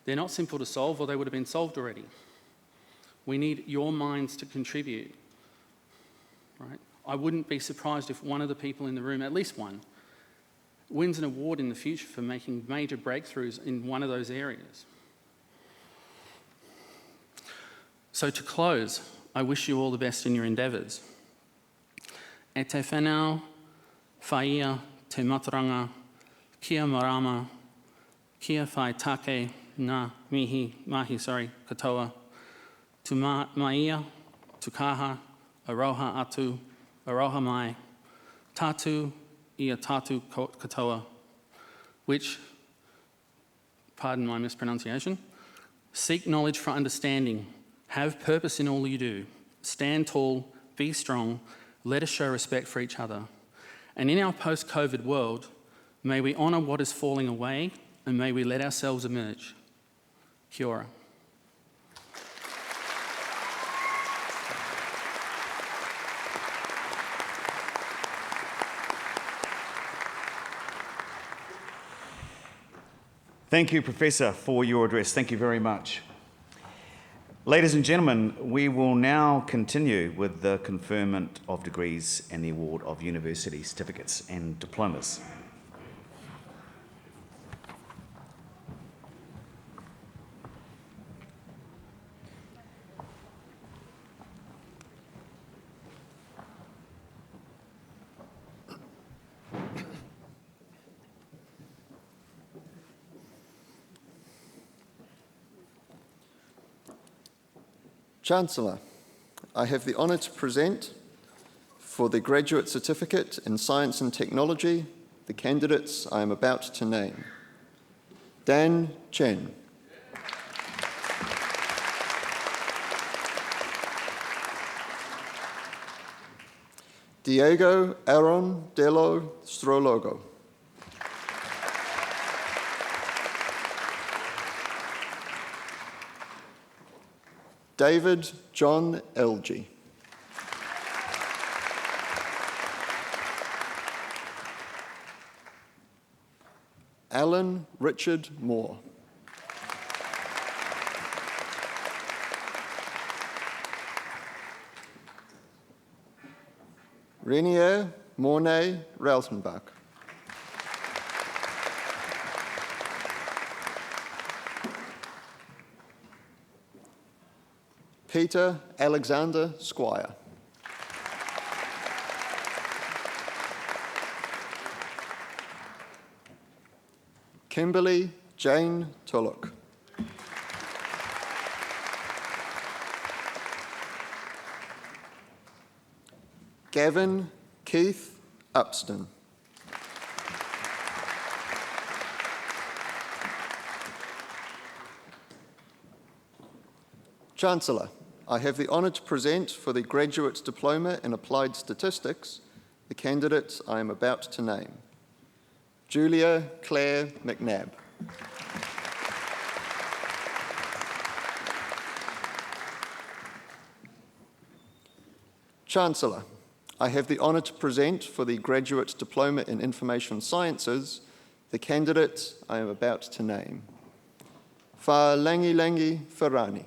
They're not simple to solve, or they would have been solved already. We need your minds to contribute, right? I wouldn't be surprised if one of the people in the room, at least one, wins an award in the future for making major breakthroughs in one of those areas. So to close, I wish you all the best in your endeavours. E te whenau, whaia, te mataranga, kia marama, kia whai take, ngā mahi, katoa, tu maia, tu kaha, aroha atu, aroha mai, tatu, ia tatu katoa, which, pardon my mispronunciation, seek knowledge for understanding, have purpose in all you do, stand tall, be strong, let us show respect for each other. And in our post-COVID world, may we honour what is falling away, and may we let ourselves emerge. Kia ora. Thank you, Professor, for your address. Thank you very much. Ladies and gentlemen, we will now continue with the conferment of degrees and the award of university certificates and diplomas. Chancellor, I have the honour to present for the Graduate Certificate in Science and Technology the candidates I am about to name. Dan Chen. Diego Aaron Delo Strologo. David John Elgie. Alan Richard Moore. Renier Mornay Rautenbach. Peter Alexander Squire. Kimberly Jane Tulloch. Gavin Keith Upston. Chancellor, I have the honour to present for the Graduate Diploma in Applied Statistics the candidates I am about to name. Julia Claire McNabb. Chancellor, I have the honour to present for the Graduate Diploma in Information Sciences the candidates I am about to name. Fa Langi Langi Farani.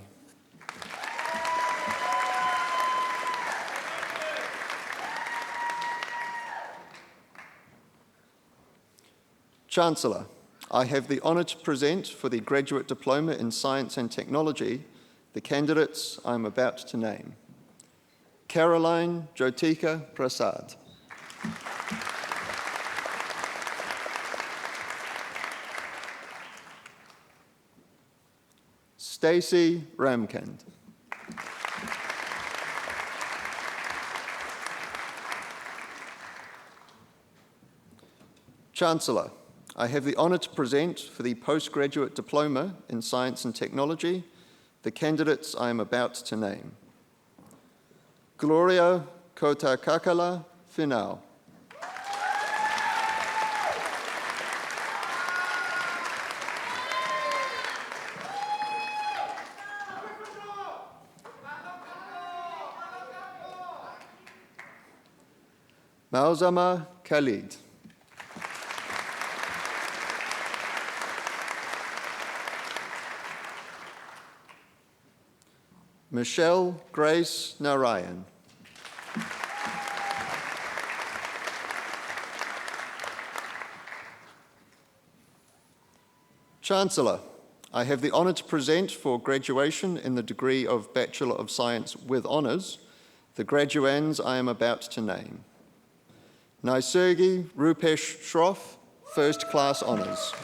Chancellor, I have the honour to present for the Graduate Diploma in Science and Technology the candidates I am about to name. Caroline Jyotika Prasad. Stacey Ramkand. Chancellor, I have the honour to present for the Postgraduate Diploma in Science and Technology the candidates I am about to name. Gloria Kotakakala Finau. Mauzama Khalid. Michelle Grace Narayan. Chancellor, I have the honour to present for graduation in the degree of Bachelor of Science with Honours the graduands I am about to name. Naisergi Rupesh Shroff, First Class Honours.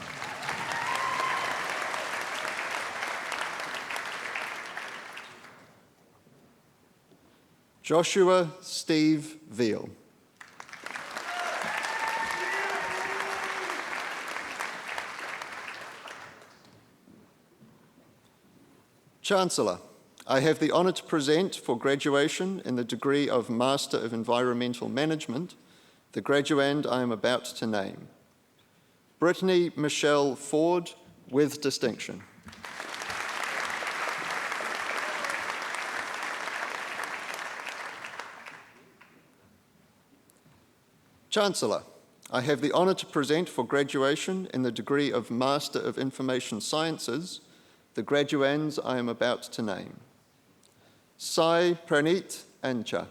Joshua Steve Veal. Chancellor, I have the honour to present for graduation in the degree of Master of Environmental Management the graduand I am about to name. Brittany Michelle Ford, with distinction. Chancellor, I have the honour to present for graduation in the degree of Master of Information Sciences the graduands I am about to name. Sai Pranit Ancha.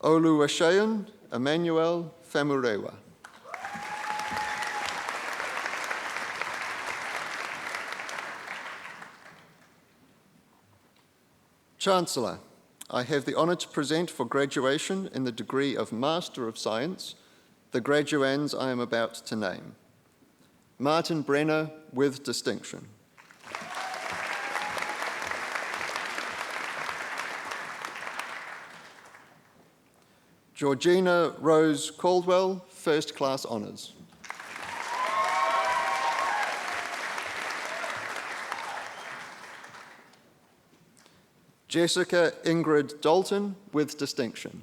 Oluwaseun Emmanuel Famurewa. Chancellor, I have the honour to present for graduation in the degree of Master of Science the graduands I am about to name. Martin Brenner, with distinction. Georgina Rose Caldwell, First Class Honours. Jessica Ingrid Dalton, with distinction.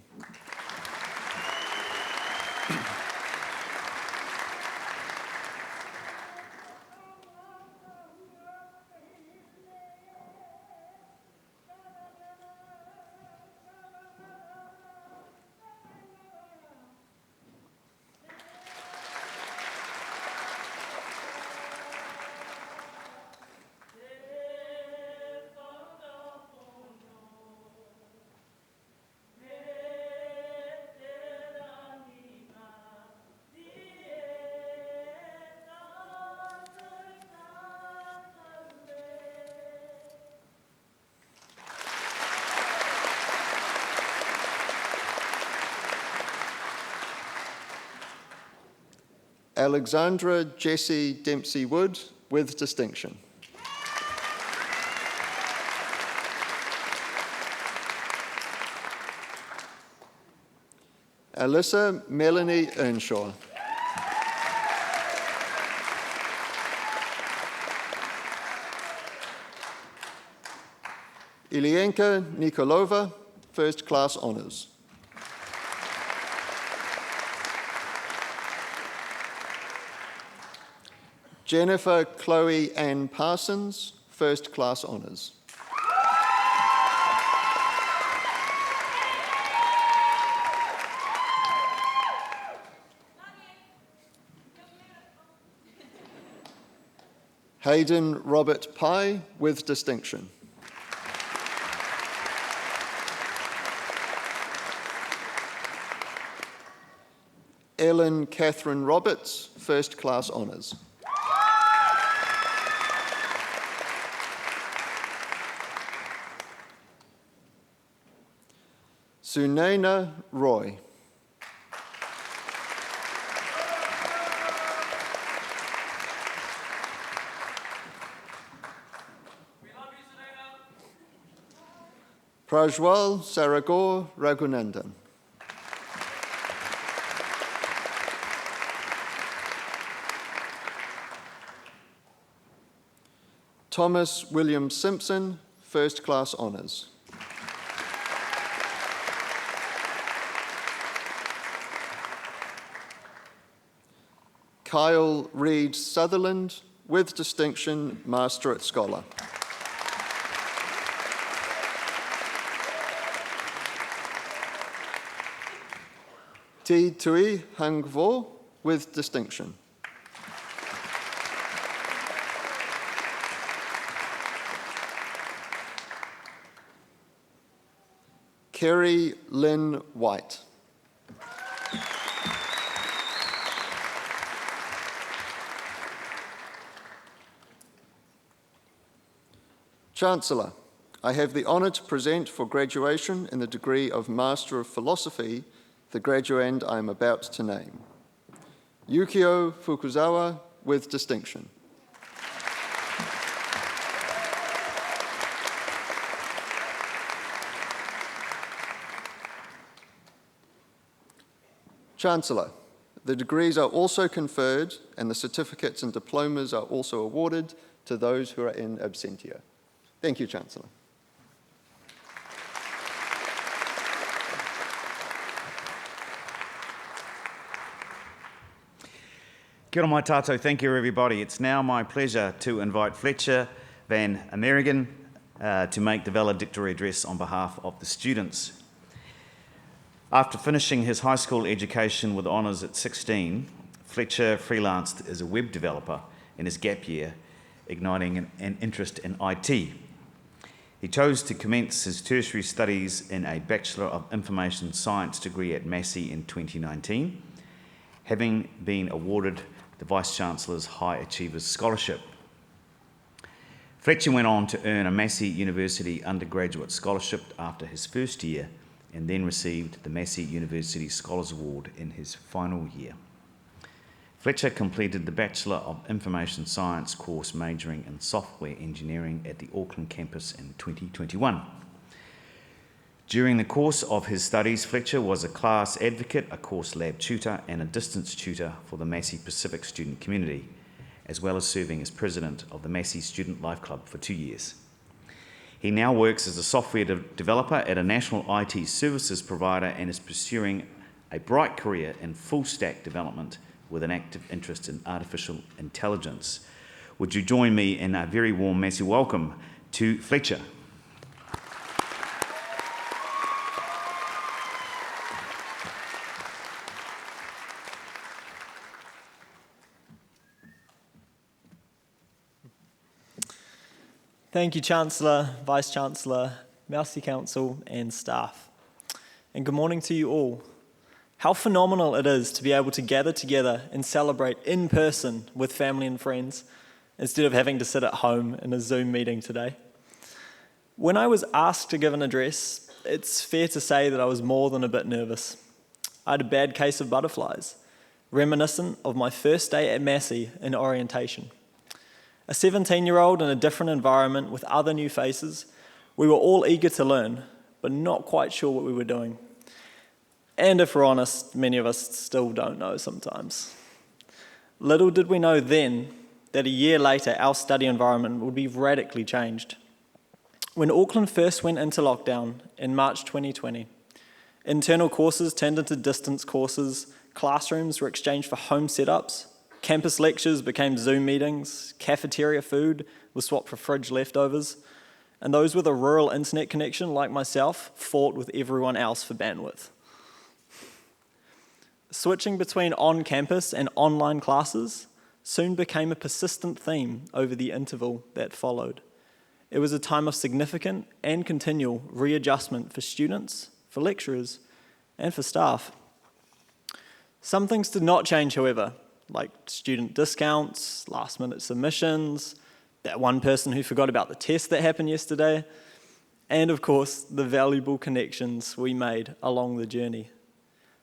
Alexandra Jessie Dempsey Wood, with distinction. Alyssa Melanie Earnshaw. Ilienka Nikolova, First Class Honours. Jennifer Chloe Ann Parsons, First Class Honours. Hayden Robert Pye, with distinction. Ellen Catherine Roberts, First Class Honours. Sunaina Roy. Prajwal Saragor Raghunandan. Thomas William Simpson, First Class Honours. Kyle Reed Sutherland, with distinction, Master at Scholar. Ti Tui Hang Vo, with distinction. Kerry Lynn White. Chancellor, I have the honour to present for graduation in the degree of Master of Philosophy the graduand I am about to name. Yukio Fukuzawa, with distinction. Chancellor, the degrees are also conferred and the certificates and diplomas are also awarded to those who are in absentia. Thank you, Chancellor. Kia ora mai tātou, thank you everybody. It's now my pleasure to invite Fletcher Van Amerigan to make the valedictory address on behalf of the students. After finishing his high school education with honours at 16, Fletcher freelanced as a web developer in his gap year, igniting an interest in IT. He chose to commence his tertiary studies in a Bachelor of Information Science degree at Massey in 2019, having been awarded the Vice-Chancellor's High Achievers Scholarship. Fletcher went on to earn a Massey University undergraduate scholarship after his first year and then received the Massey University Scholars Award in his final year. Fletcher completed the Bachelor of Information Science course majoring in software engineering at the Auckland campus in 2021. During the course of his studies, Fletcher was a class advocate, a course lab tutor, and a distance tutor for the Massey Pacific student community, as well as serving as president of the Massey Student Life Club for 2 years. He now works as a software developer at a national IT services provider and is pursuing a bright career in full-stack development with an active interest in artificial intelligence. Would you join me in a very warm Massey welcome to Fletcher? Thank you, Chancellor, Vice-Chancellor, Massey Council and staff. And good morning to you all. How phenomenal it is to be able to gather together and celebrate in person with family and friends instead of having to sit at home in a Zoom meeting today. When I was asked to give an address, it's fair to say that I was more than a bit nervous. I had a bad case of butterflies, reminiscent of my first day at Massey in orientation. A 17-year-old in a different environment with other new faces, we were all eager to learn, but not quite sure what we were doing. And if we're honest, many of us still don't know sometimes. Little did we know then that a year later our study environment would be radically changed. When Auckland first went into lockdown in March 2020, internal courses turned into distance courses, classrooms were exchanged for home setups, campus lectures became Zoom meetings, cafeteria food was swapped for fridge leftovers, and those with a rural internet connection, like myself, fought with everyone else for bandwidth. Switching between on-campus and online classes soon became a persistent theme over the interval that followed. It was a time of significant and continual readjustment for students, for lecturers, and for staff. Some things did not change, however, like student discounts, last-minute submissions, that one person who forgot about the test that happened yesterday, and of course, the valuable connections we made along the journey.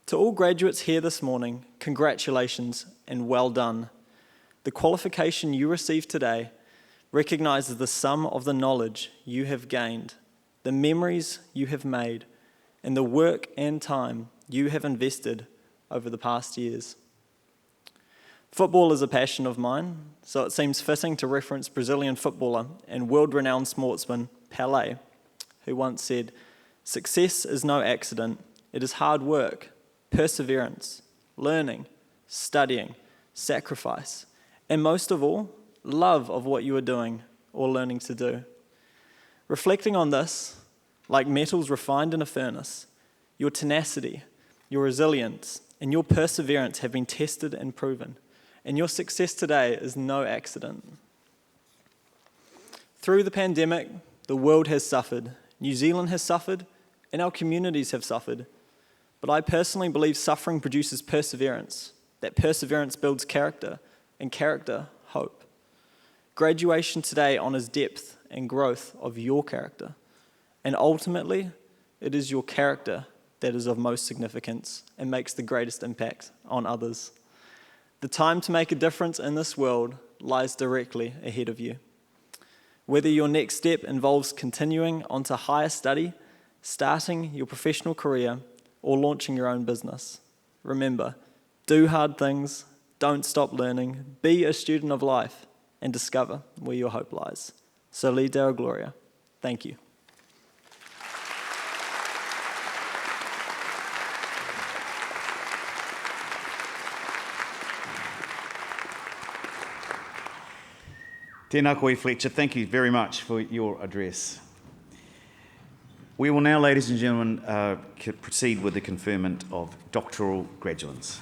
To all graduates here this morning, congratulations and well done. The qualification you received today recognises the sum of the knowledge you have gained, the memories you have made, and the work and time you have invested over the past years. Football is a passion of mine, so it seems fitting to reference Brazilian footballer and world-renowned sportsman Pelé, who once said, "Success is no accident, it is hard work, perseverance, learning, studying, sacrifice, and most of all, love of what you are doing or learning to do." Reflecting on this, like metals refined in a furnace, your tenacity, your resilience, and your perseverance have been tested and proven, and your success today is no accident. Through the pandemic, the world has suffered, New Zealand has suffered, and our communities have suffered. But I personally believe suffering produces perseverance, that perseverance builds character, and character, hope. Graduation today honours depth and growth of your character, and ultimately, it is your character that is of most significance and makes the greatest impact on others. The time to make a difference in this world lies directly ahead of you. Whether your next step involves continuing on to higher study, starting your professional career, or launching your own business, remember, do hard things, don't stop learning, be a student of life, and discover where your hope lies. Soli Deo Gloria. Thank you. Tēnā koe, Fletcher. Thank you very much for your address. We will now, ladies and gentlemen, proceed with the conferment of doctoral graduates.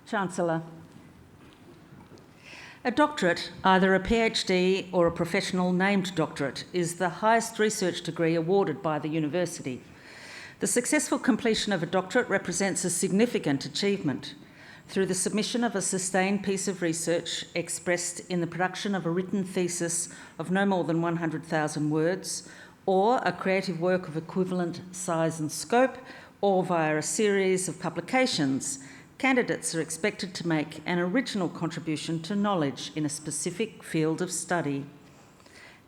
Chancellor. A doctorate, either a PhD or a professional named doctorate, is the highest research degree awarded by the university. The successful completion of a doctorate represents a significant achievement through the submission of a sustained piece of research expressed in the production of a written thesis of no more than 100,000 words, or a creative work of equivalent size and scope, or via a series of publications. Candidates are expected to make an original contribution to knowledge in a specific field of study.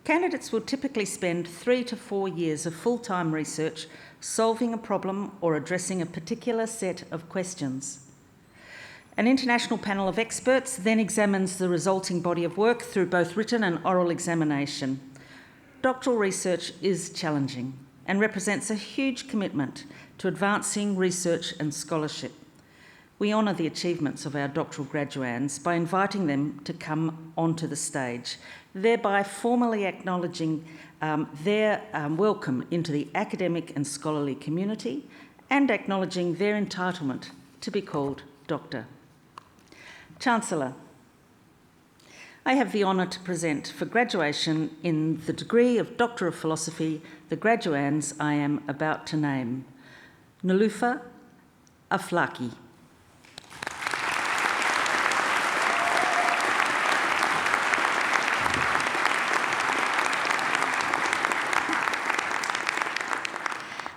Candidates will typically spend 3 to 4 years of full-time research solving a problem or addressing a particular set of questions. An international panel of experts then examines the resulting body of work through both written and oral examination. Doctoral research is challenging and represents a huge commitment to advancing research and scholarship. We honour the achievements of our doctoral graduands by inviting them to come onto the stage, thereby formally acknowledging their welcome into the academic and scholarly community and acknowledging their entitlement to be called Doctor. Chancellor, I have the honour to present for graduation in the degree of Doctor of Philosophy the graduands I am about to name. Nalufa Aflaki.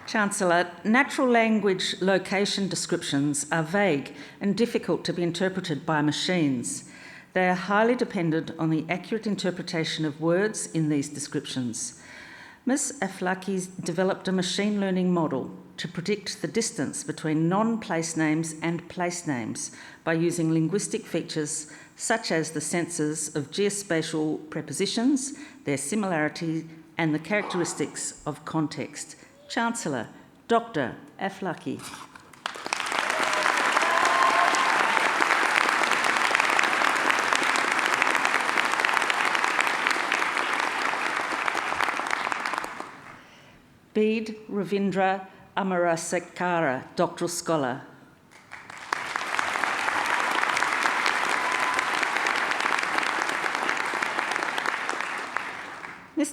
Chancellor, natural language location descriptions are vague and difficult to be interpreted by machines. They are highly dependent on the accurate interpretation of words in these descriptions. Ms. Aflaki developed a machine learning model to predict the distance between non-place names and place names by using linguistic features such as the senses of geospatial prepositions, their similarity, and the characteristics of context. Chancellor, Dr. Aflaki. Bede Ravindra Amarasekara, Doctoral Scholar.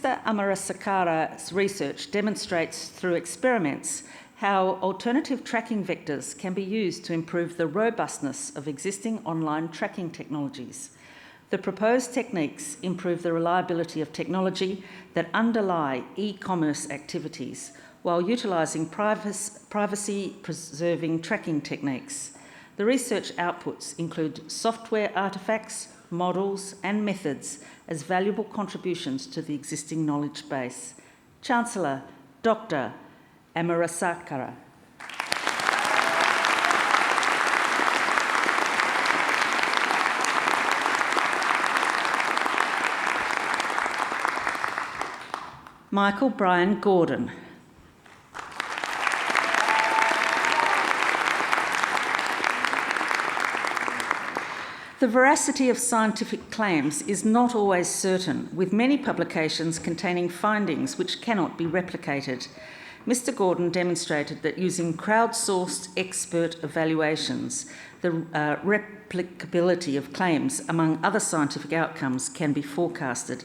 Mr. Amarasakara's research demonstrates through experiments how alternative tracking vectors can be used to improve the robustness of existing online tracking technologies. The proposed techniques improve the reliability of technology that underlie e-commerce activities while utilising privacy-preserving tracking techniques. The research outputs include software artefacts, models and methods as valuable contributions to the existing knowledge base. Chancellor, Dr. Amarasakara. Michael Brian Gordon. The veracity of scientific claims is not always certain, with many publications containing findings which cannot be replicated. Mr. Gordon demonstrated that using crowdsourced expert evaluations, the replicability of claims among other scientific outcomes can be forecasted.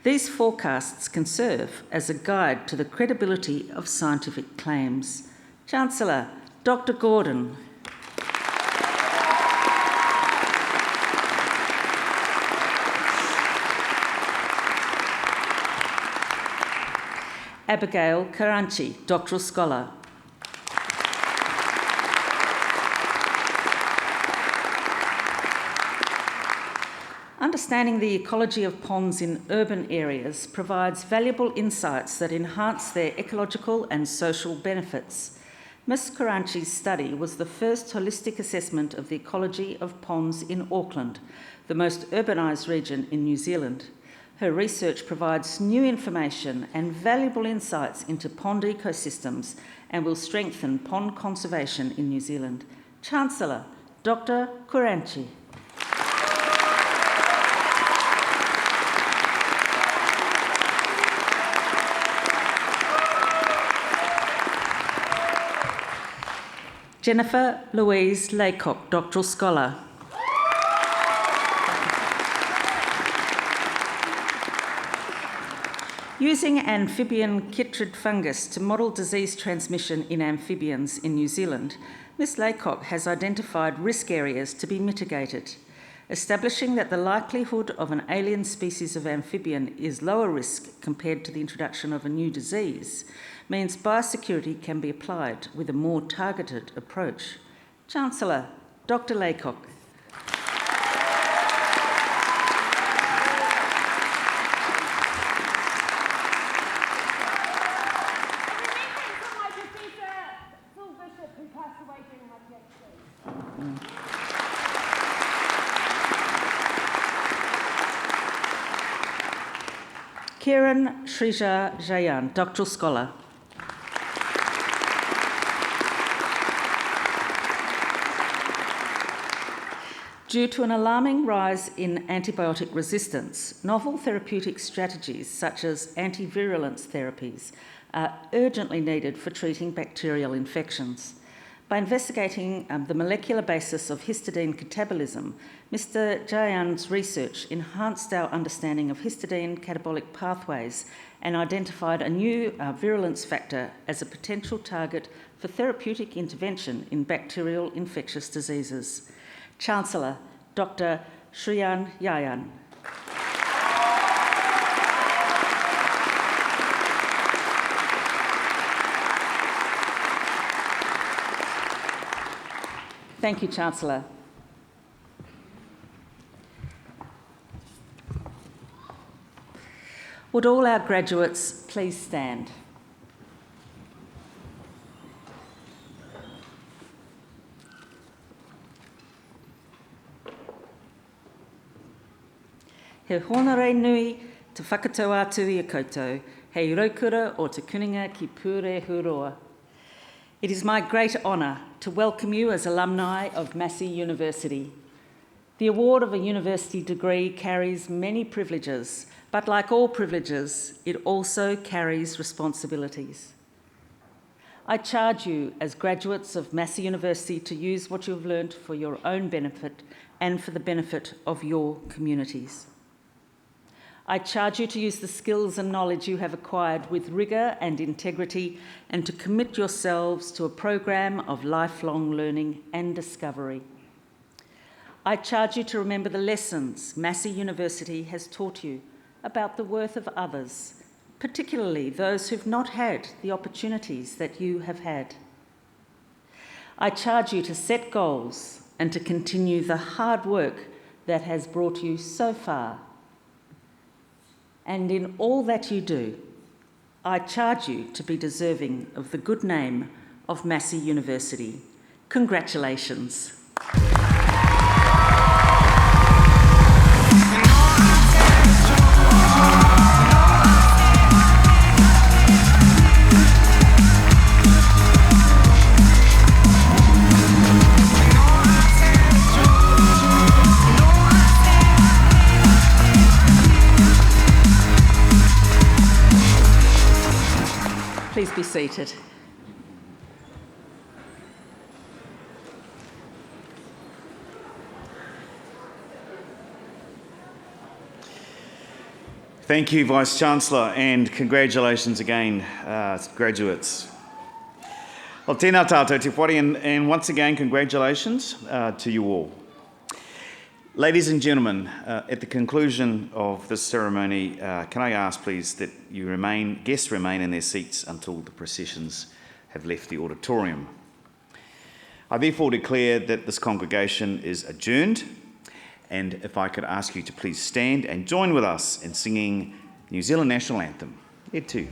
These forecasts can serve as a guide to the credibility of scientific claims. Chancellor, Dr. Gordon. Abigail Karanchi, Doctoral Scholar. Understanding the ecology of ponds in urban areas provides valuable insights that enhance their ecological and social benefits. Ms. Karanchi's study was the first holistic assessment of the ecology of ponds in Auckland, the most urbanised region in New Zealand. Her research provides new information and valuable insights into pond ecosystems and will strengthen pond conservation in New Zealand. Chancellor, Dr. Karanchi. Jennifer Louise Laycock, Doctoral Scholar. Using amphibian chytrid fungus to model disease transmission in amphibians in New Zealand, Ms. Laycock has identified risk areas to be mitigated. Establishing that the likelihood of an alien species of amphibian is lower risk compared to the introduction of a new disease means biosecurity can be applied with a more targeted approach. Chancellor, Dr. Laycock. Kiran Shrija Jayan, Doctoral Scholar. Due to an alarming rise in antibiotic resistance, novel therapeutic strategies such as antivirulence therapies are urgently needed for treating bacterial infections. By investigating the molecular basis of histidine catabolism, Mr. Jayan's research enhanced our understanding of histidine catabolic pathways and identified a new virulence factor as a potential target for therapeutic intervention in bacterial infectious diseases. Chancellor, Dr. Shriyan Yayan. Thank you, Chancellor. Would all our graduates please stand? He honore nui te whakatau atu I a koutou, hei raukura o te kuninga ki pure huroa. It is my great honour to welcome you as alumni of Massey University. The award of a university degree carries many privileges, but like all privileges, it also carries responsibilities. I charge you as graduates of Massey University to use what you have learnt for your own benefit and for the benefit of your communities. I charge you to use the skills and knowledge you have acquired with rigour and integrity and to commit yourselves to a program of lifelong learning and discovery. I charge you to remember the lessons Massey University has taught you about the worth of others, particularly those who've not had the opportunities that you have had. I charge you to set goals and to continue the hard work that has brought you so far. And in all that you do, I charge you to be deserving of the good name of Massey University. Congratulations. Please be seated. Thank you, Vice-Chancellor, and congratulations again, graduates. Well, tēnā tātou te whare, and once again, congratulations to you all. Ladies and gentlemen, at the conclusion of this ceremony, can I ask, please, that guests remain in their seats until the processions have left the auditorium. I therefore declare that this congregation is adjourned, and if I could ask you to please stand and join with us in singing New Zealand National Anthem. E tū.